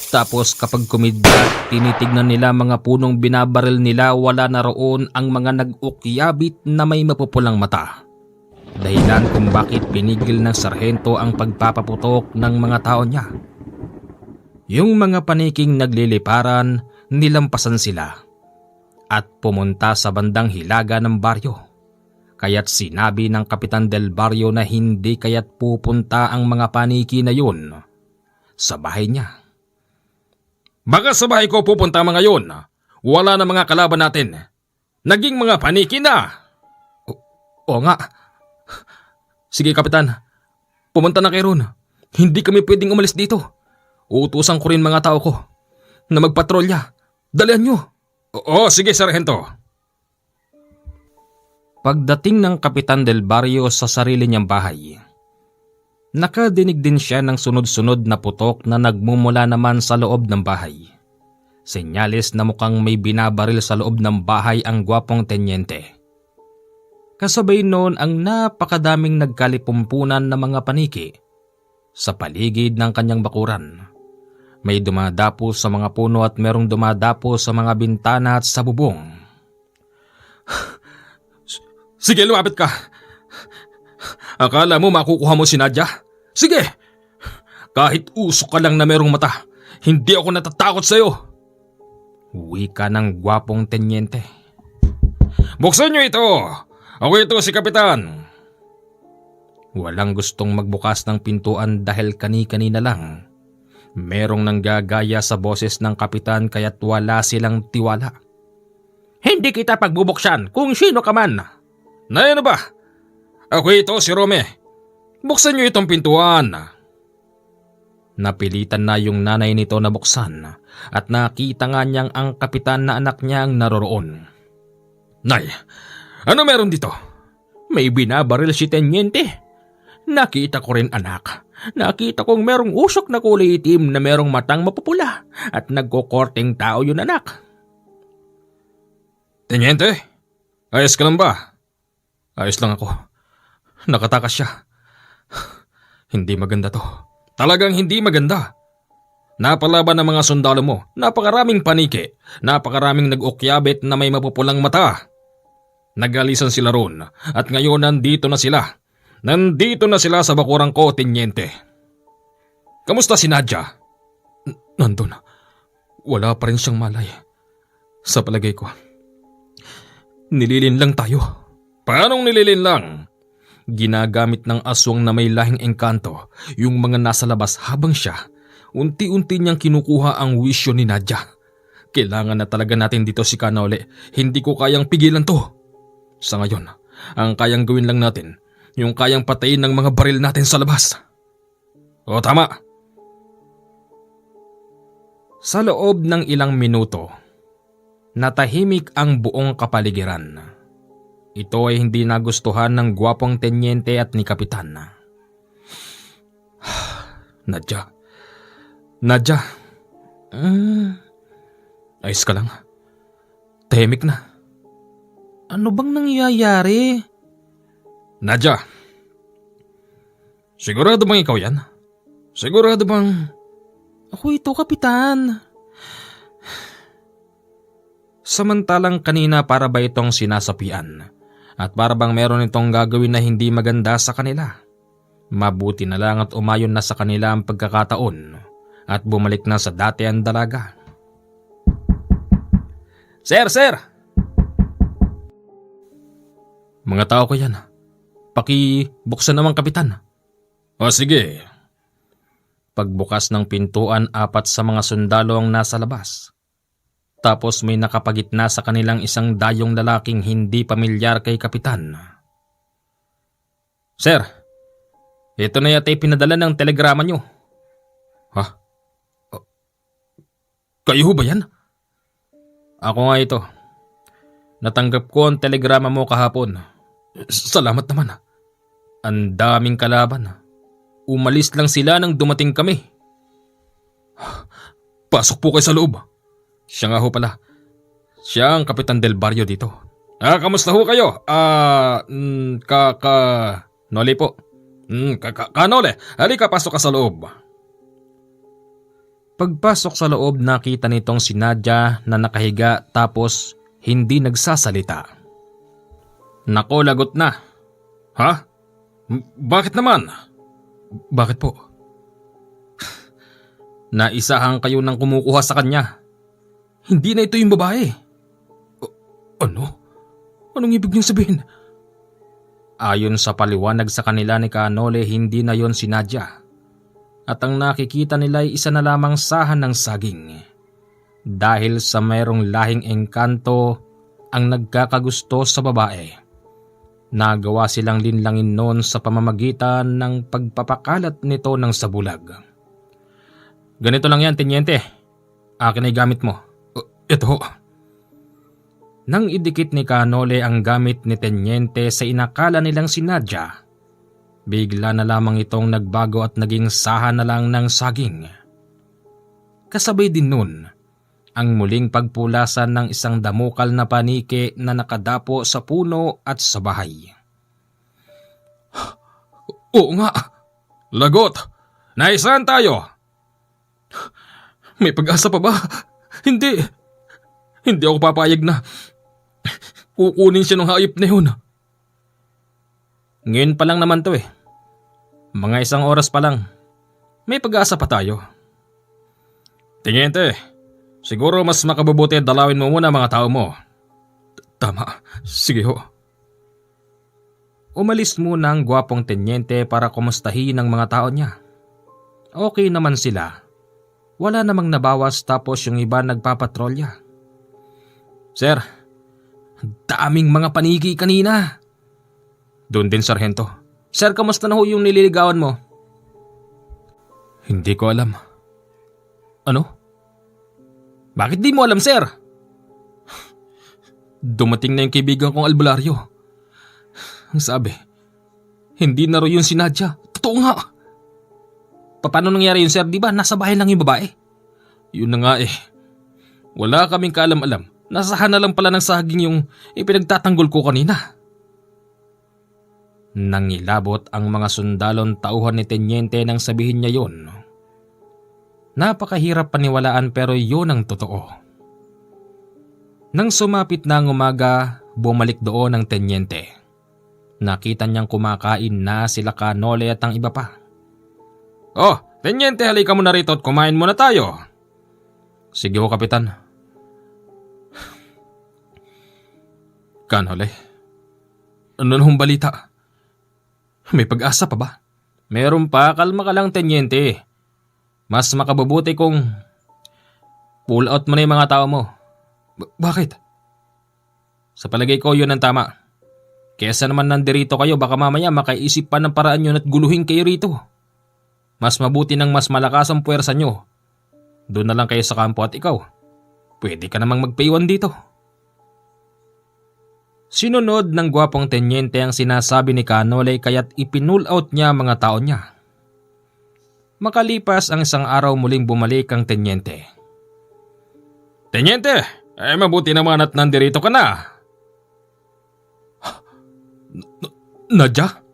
Tapos kapag kumidlat, tinitignan nila mga punong binabaril nila, wala na roon ang mga nag-ukyabit na may mapupulang mata. Dahilan kung bakit pinigil ng sarhento ang pagpapaputok ng mga tao niya. Yung mga paniking nagliliparan, nilampasan sila at pumunta sa bandang hilaga ng baryo. Kaya't sinabi ng Kapitan Del Barrio na hindi kaya't pupunta ang mga paniki na yun sa bahay niya. Baka sa bahay ko pupunta mga yun. Wala na mga kalaban natin. Naging mga paniki na. Oo nga. Sige Kapitan, pumunta na kayo ron. Hindi kami pwedeng umalis dito. Uutusan ko rin mga tao ko na magpatrolya. Dalihan nyo. Oo, sige sarhento. Pagdating ng Kapitan Del Barrio sa sarili niyang bahay, nakadinig din siya ng sunod-sunod na putok na nagmumula naman sa loob ng bahay. Senyales na mukhang may binabaril sa loob ng bahay ang gwapong tenyente. Kasabay noon ang napakadaming nagkalipumpunan na mga paniki sa paligid ng kanyang bakuran. May dumadapo sa mga puno at merong dumadapo sa mga bintana at sa bubong. Sige, lumapit ka. Akala mo makukuha mo si Nadia? Sige! Kahit usok ka lang na merong mata, hindi ako natatakot sa'yo. Wika ng gwapong tenyente. Buksan niyo ito! Ako ito si Kapitan. Walang gustong magbukas ng pintuan dahil kani-kanina lang. Merong nanggagaya sa boses ng Kapitan kaya't wala silang tiwala. Hindi kita pagbubuksan kung sino ka man. Na ano ba? Ako ito si Rome. Buksan niyo itong pintuan. Napilitan na yung nanay nito na buksan at nakita nga niyang ang kapitan na anak niya ang naroroon. Nay, ano meron dito? May binabaril si Tenyente. Nakita ko rin anak. Nakita kong merong usok na kulay itim na merong matang mapupula at nagkukorting tao yun anak. Tenyente, ayos ka lang ba? Ayos lang ako. Nakatakas siya. Hindi maganda to. Talagang hindi maganda. Napalaban ng mga sundalo mo. Napakaraming paniki. Napakaraming nag-ukyabit na may mapupulang mata. Nagalisan sila roon at ngayon nandito na sila. Nandito na sila sa bakurang ko, Tenyente. Kamusta si Nadia? Nandun. Wala pa rin siyang malay. Sa palagay ko, nililin lang tayo. Paanong nililin lang? Ginagamit ng aswang na may lahing engkanto yung mga nasa labas habang siya unti-unti niyang kinukuha ang wisyo ni Nadia. Kailangan na talaga natin dito si Kanole. Hindi ko kayang pigilan to. Sa ngayon, ang kayang gawin lang natin, yung kayang patayin ng mga baril natin sa labas. O tama. Sa loob ng ilang minuto, natahimik ang buong kapaligiran. Ito ay hindi nagustuhan ng gwapong tenyente at ni Kapitan. Nadia. Ayos ka lang. Tahimik na. Ano bang nangyayari? Nadja, sigurado bang ikaw yan? Sigurado bang... Ako ito, Kapitan. Samantalang kanina para ba itong sinasapian at para bang meron itong gagawin na hindi maganda sa kanila. Mabuti na lang at umayon na sa kanila ang pagkakataon at bumalik na sa dati ang dalaga. Sir, sir! Mga tao ko yan. Pakibuksan naman, Kapitan. O sige, Pagbukas ng pintuan, 4 sa mga sundalo ang nasa labas. Tapos may nakapagitna sa kanilang isang dayong lalaking hindi pamilyar kay Kapitan. sir, ito na yata pinadala ng telegrama nyo. Ha? Kayo ba yan? Ako nga ito. Natanggap ko ang telegrama mo kahapon. Salamat naman. Ang daming kalaban. Umalis lang sila nang dumating kami. Pasok po kayo sa loob. Siya nga ho pala. Siya ang Kapitan Del Barrio dito. Kamusta ho kayo? Noli po. Noli, halika pasok ka sa loob. Pagpasok sa loob, nakita nitong si Nadja na nakahiga tapos hindi nagsasalita. Nako, lagot na. Ha? Bakit naman? Bakit po? Naisahan kayo ng kumukuha sa kanya. Hindi na ito yung babae. Ano? Anong ibig niyong sabihin? Ayon sa paliwanag sa kanila ni Kanole, hindi na yon si Nadja. At ang nakikita nila ay isa na lamang sahan ng saging. Dahil sa mayroong lahing engkanto ang nagkakagusto sa babae. Nagawa silang linlangin noon sa pamamagitan ng pagpapakalat nito ng sabulag. Ganito lang yan, Tenyente. Akin ay gamit mo. Ito. Nang idikit ni Kanole ang gamit ni Tenyente sa inakala nilang si Nadja, bigla na lamang itong nagbago at naging saha na lang ng saging. Kasabay din nun, ang muling pagpulasan ng isang damukal na panike na nakadapo sa puno at sa bahay. Oo nga. Lagot. Naisahan tayo. May pag-asa pa ba? Hindi. Hindi ako papayag na kukunin siya ng hayop na yun. Ngayon pa lang naman to eh. Mga 1 oras pa lang. May pag-asa pa tayo. Teniente, siguro mas makabubuti dalawin mo muna mga tao mo. Tama. Sige ho. Umalis muna ang gwapong tenyente para kumustahin ang mga tao niya. Okay naman sila. Wala namang nabawas tapos yung iba nagpapatrolya. Sir, daming mga paniki kanina. Doon din, Sargento. Sir, kamusta na ho yung nililigawan mo? Hindi ko alam. Ano? Bakit di mo alam, sir? Dumating na yung kaibigan kong albularyo. Ang sabi, hindi na rin yun si Nadja. Totoo nga. Paano nangyari yun, sir? Di ba nasa bahay lang yung babae? Yun na nga eh. Wala kaming kaalam-alam. Nasahan na lang pala ng saging yung ipinagtatanggol ko kanina. Nangilabot ang mga sundalon tauhan ni Tenyente nang sabihin niya yun. Napakahirap paniwalaan pero yun ang totoo. Nang sumapit na ang umaga, bumalik doon ang Tenyente. Nakita niyang kumakain na sila Kanole at ang iba pa. Oh, Tenyente, halika mo na rito at kumain muna tayo. Sige ho, Kapitan. Kanole, ano nang balita? May pag-asa pa ba? Meron pa, kalma ka lang, Tenyente. Mas makabubuti kung pull out mo na yung mga tao mo. Bakit? Sa palagay ko yun ang tama. Kesa naman nandirito kayo baka mamaya makaisip pa ng paraan yun at guluhin kayo rito. Mas mabuti ng mas malakas ang puwersa nyo. Doon na lang kayo sa kampo at ikaw. Pwede ka namang magpaiwan dito. Sinunod ng gwapong tenyente ang sinasabi ni Kanole kaya't ipinull out niya mga tao niya. Makalipas ang 1 araw muling bumalik ang tenyente. Tenyente, mabuti naman at nandirito ka na. Nadja?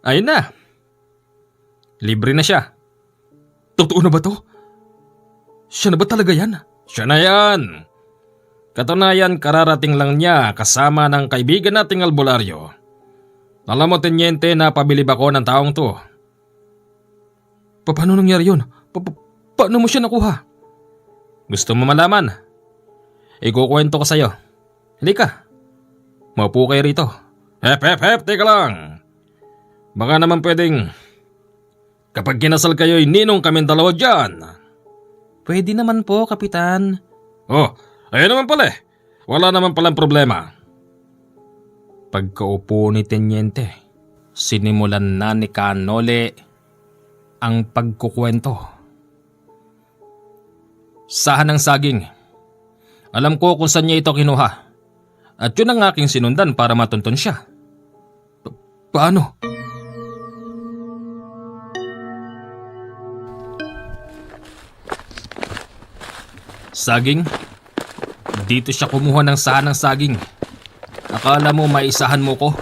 Ayun na. Libre na siya. Totoo na ba to? Siya na ba talaga yan? Siya na yan. Katunayan, kararating lang niya kasama ng kaibigan nating albularyo. Alam mo, tenyente, na pabilib ako ng taong to. Paano nangyari yun? Paano mo siya nakuha? Gusto mo malaman? Ikukwento ko sa'yo. Halika. Maupo kayo rito. Hep, teka lang. Baka naman pwedeng kapag kinasal kayo'y ninong kaming dalawa dyan. Pwede naman po, Kapitan. Oh, ayun naman pala eh. Wala naman palang problema. Pagkaupo ni Tenyente, sinimulan na ni Canole ang pagkukwento. Sahan ng saging. Alam ko kung saan niya ito kinuha. At yun ang aking sinundan para matuntun siya. Paano? Saging? Dito siya kumuha ng sahan ng saging. Akala mo maisahan mo ko?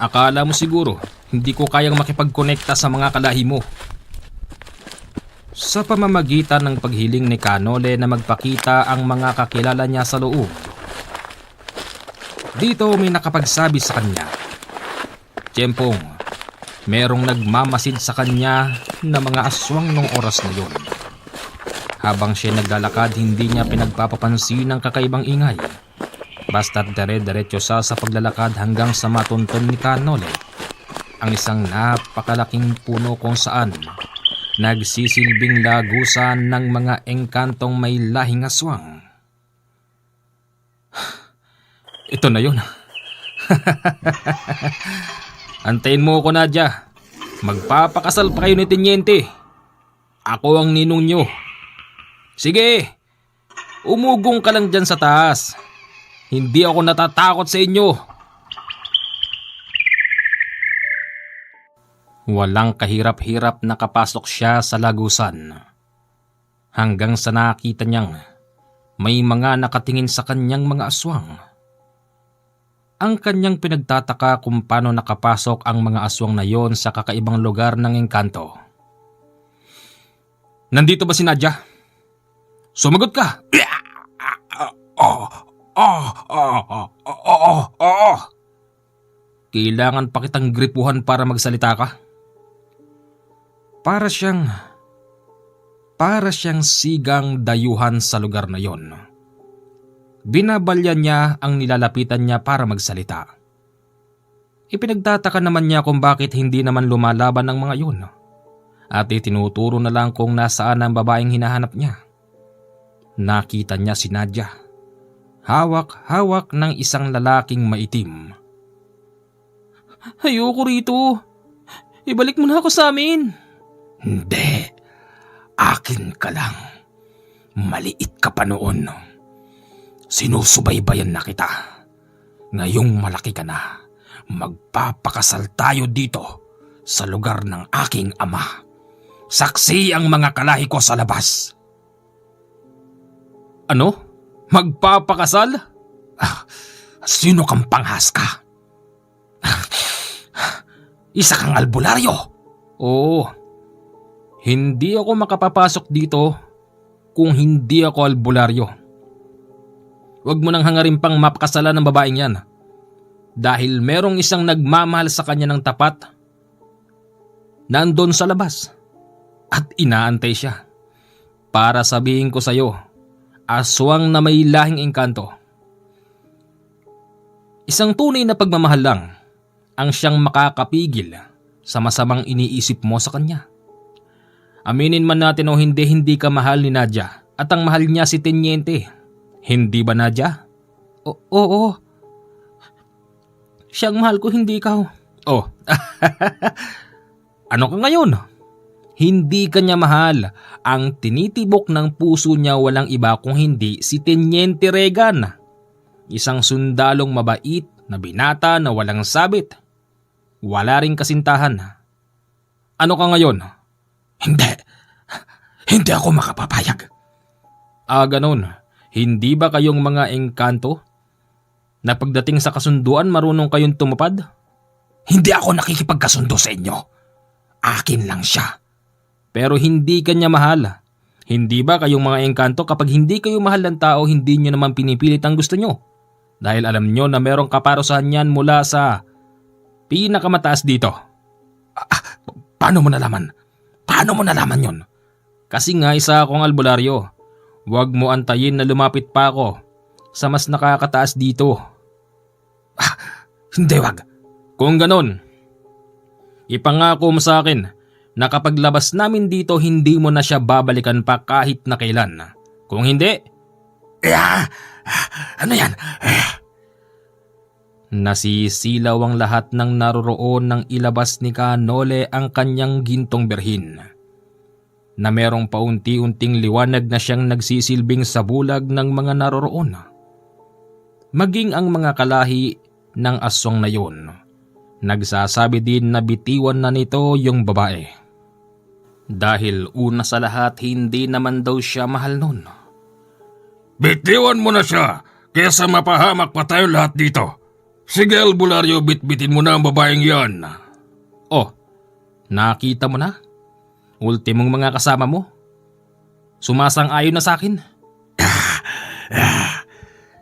Akala mo siguro hindi ko kayang makipagkonekta sa mga kalahi mo. Sa pamamagitan ng paghiling ni Canole na magpakita ang mga kakilala niya sa loob, dito may nakapagsabi sa kanya, "Tiyempong, merong nagmamasid sa kanya na mga aswang nung oras na yun." Habang siya naglalakad, hindi niya pinagpapapansin ng kakaibang ingay. Basta't dire-diretso sa paglalakad hanggang sa matuntun ni Canole ang isang napakalaking puno kung saan nagsisilbing lagusan ng mga engkantong may lahing aswang. Ito na yun. Antayin mo ko, Nadja. Magpapakasal pa kayo ni Tenyente. Ako ang ninong nyo. Sige, umugong ka lang dyan sa taas. Hindi ako natatakot sa inyo. Walang kahirap-hirap nakapasok siya sa lagusan. Hanggang sa nakita niyang may mga nakatingin sa kanyang mga aswang. Ang kanyang pinagtataka kung paano nakapasok ang mga aswang na yon sa kakaibang lugar ng engkanto. Nandito ba si Nadja? Sumagot ka! Kailangan pa kitang gripuhan para magsalita ka? Para siyang sigang dayuhan sa lugar na yon. Binabalyan niya ang nilalapitan niya para magsalita. Ipinagtataka naman niya kung bakit hindi naman lumalaban ng mga yun. At itinuturo na lang kung nasaan ang babaeng hinahanap niya. Nakita niya si Nadja. Hawak-hawak ng isang lalaking maitim. Ayoko rito. Ibalik mo na ako sa amin. Hindi. Akin ka lang. Maliit ka pa noon. Sinusubaybayan na kita. Ngayong malaki ka na, magpapakasal tayo dito sa lugar ng aking ama. Saksi ang mga kalahi ko sa labas. Ano? Magpapakasal? Sino kang panghas ka? Isa kang albularyo. Oo. Hindi ako makapapasok dito kung hindi ako albularyo. Huwag mo nang hangarin pang mapakasalan ng babaeng yan. Dahil merong isang nagmamahal sa kanya ng tapat. Nandun sa labas. At inaantay siya. Para sabihin ko sa'yo, aswang na may lahing engkanto. Isang tunay na pagmamahal lang ang siyang makakapigil sa masamang iniisip mo sa kanya. Aminin man natin o hindi, hindi ka mahal ni Nadja at ang mahal niya si Tenyente. Hindi ba, Nadja? Oo. Siyang mahal ko, hindi ikaw. Oh, ano ka ngayon? Hindi ka niya mahal. Ang tinitibok ng puso niya walang iba kung hindi si Tenyente Regan. Isang sundalong mabait na binata na walang sabit. Wala ring kasintahan. Ano ka ngayon? Hindi ako makapapayag. Ganun. Hindi ba kayong mga engkanto? Na pagdating sa kasunduan marunong kayong tumupad? Hindi ako nakikipagkasundo sa inyo. Akin lang siya. Pero hindi kanya mahal. Hindi ba kayong mga engkanto kapag hindi kayo mahal ng tao, hindi nyo naman pinipilit ang gusto nyo? Dahil alam nyo na merong kaparusahan yan mula sa pinakamataas dito. Paano mo nalaman? Paano mo nalaman yon? Kasi nga isa akong albularyo. Huwag mo antayin na lumapit pa ako sa mas nakakataas dito. Hindi, wag. Kung ganon, ipangako mo sa akin na kapag labas namin dito hindi mo na siya babalikan pa kahit na kailan. Kung hindi, Ano yan? nasisilaw ang lahat ng naroroon nang ilabas ni Kanole ang kanyang gintong berhin. Na merong paunti-unting liwanag na siyang nagsisilbing sa bulag ng mga naroroon. Maging ang mga kalahi ng aswang na yun, nagsasabi din na bitiwan na nito yung babae. Dahil una sa lahat hindi naman daw siya mahal nun. Bitiwan mo na siya, kesa mapahamak pa tayo lahat dito. Sige albularyo, bitbitin mo na ang babaeng yan. Oh, nakita mo na? Ultimong mga kasama mo? Sumasang-ayon na sa akin?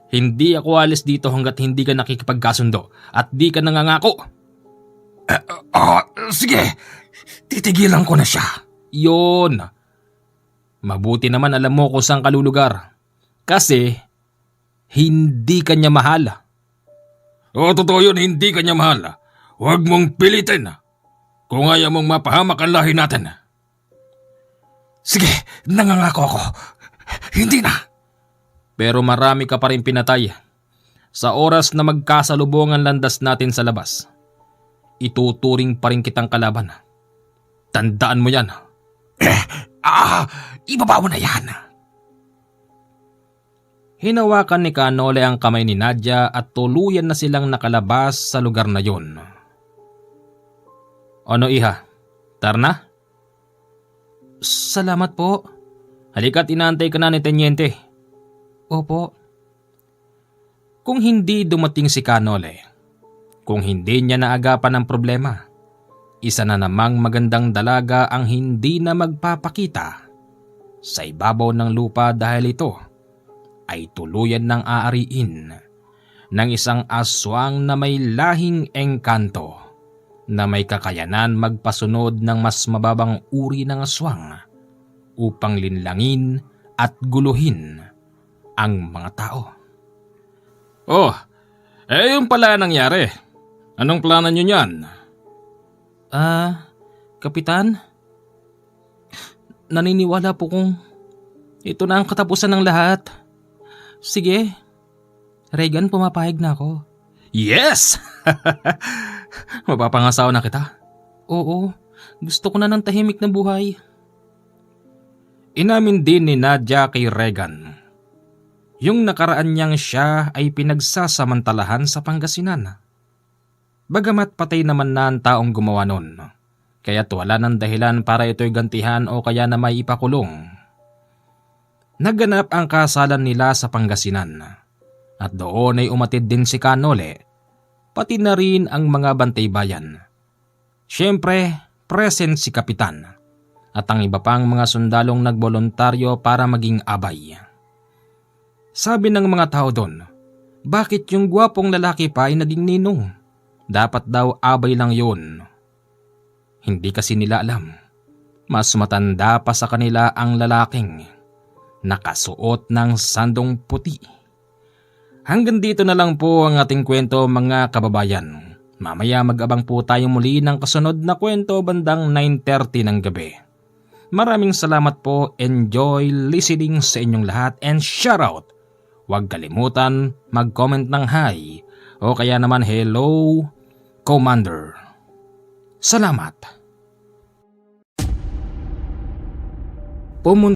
Hindi ako alis dito hanggat hindi ka nakikipagkasundo at di ka nangangako. Sige, titigilan ko na siya. Yon. Mabuti naman alam mo kung saan kalulugar. Kasi hindi ka niya mahal. O totoo yun, hindi kanya mahal. Huwag mong pilitin. Kung ayaw mong mapahamak ang lahi natin. Sige, nangangako ako. Hindi na. Pero marami ka pa rin pinatay. Sa oras na magkasalubong ang landas natin sa labas, ituturing pa rin kitang kalaban. Tandaan mo yan. Ibaba mo na yan. Hinawakan ni Kanole ang kamay ni Nadia at tuluyan na silang nakalabas sa lugar na yun. Ano iha? Tara na? Salamat po. Halika't inaantay ka na ni Tenyente. Opo. Kung hindi dumating si Kanole, kung hindi niya naagapan ang problema, isa na namang magandang dalaga ang hindi na magpapakita sa ibabaw ng lupa dahil ito ay tuluyan ng aariin ng isang aswang na may lahing engkanto na may kakayanan magpasunod ng mas mababang uri ng aswang upang linlangin at guluhin ang mga tao. Oh, yun pala nangyari. Anong plano nyo niyan? Kapitan? Naniniwala po kung ito na ang katapusan ng lahat. Sige, Regan, pumapayag na ako. Yes! Mapapangasawa na kita? Oo, gusto ko na ng tahimik na buhay. Inamin din ni Nadia kay Regan. Yung nakaraan niyang siya ay pinagsasamantalahan sa Pangasinan. Bagamat patay naman na ang taong gumawa nun, kaya't wala ng dahilan para ito'y gantihan o kaya na may ipakulong. Naganap ang kasalan nila sa Pangasinan at doon ay umatid din si Kanole, pati na rin ang mga bantay bayan. Siyempre, present si Kapitan at ang iba pang mga sundalong nagboluntaryo para maging abay. Sabi ng mga tao doon, bakit yung gwapong lalaki pa ay naging ninong? Dapat daw abay lang yun. Hindi kasi nila alam, mas matanda pa sa kanila ang lalaking nakasuot ng sandong puti. Hanggang dito na lang po ang ating kwento mga kababayan. Mamaya mag-abang po tayo muli ng kasunod na kwento bandang 9:30 ng gabi. Maraming salamat po, enjoy listening sa inyong lahat and shoutout. Huwag kalimutan mag-comment ng hi o kaya naman hello, Commander. Salamat.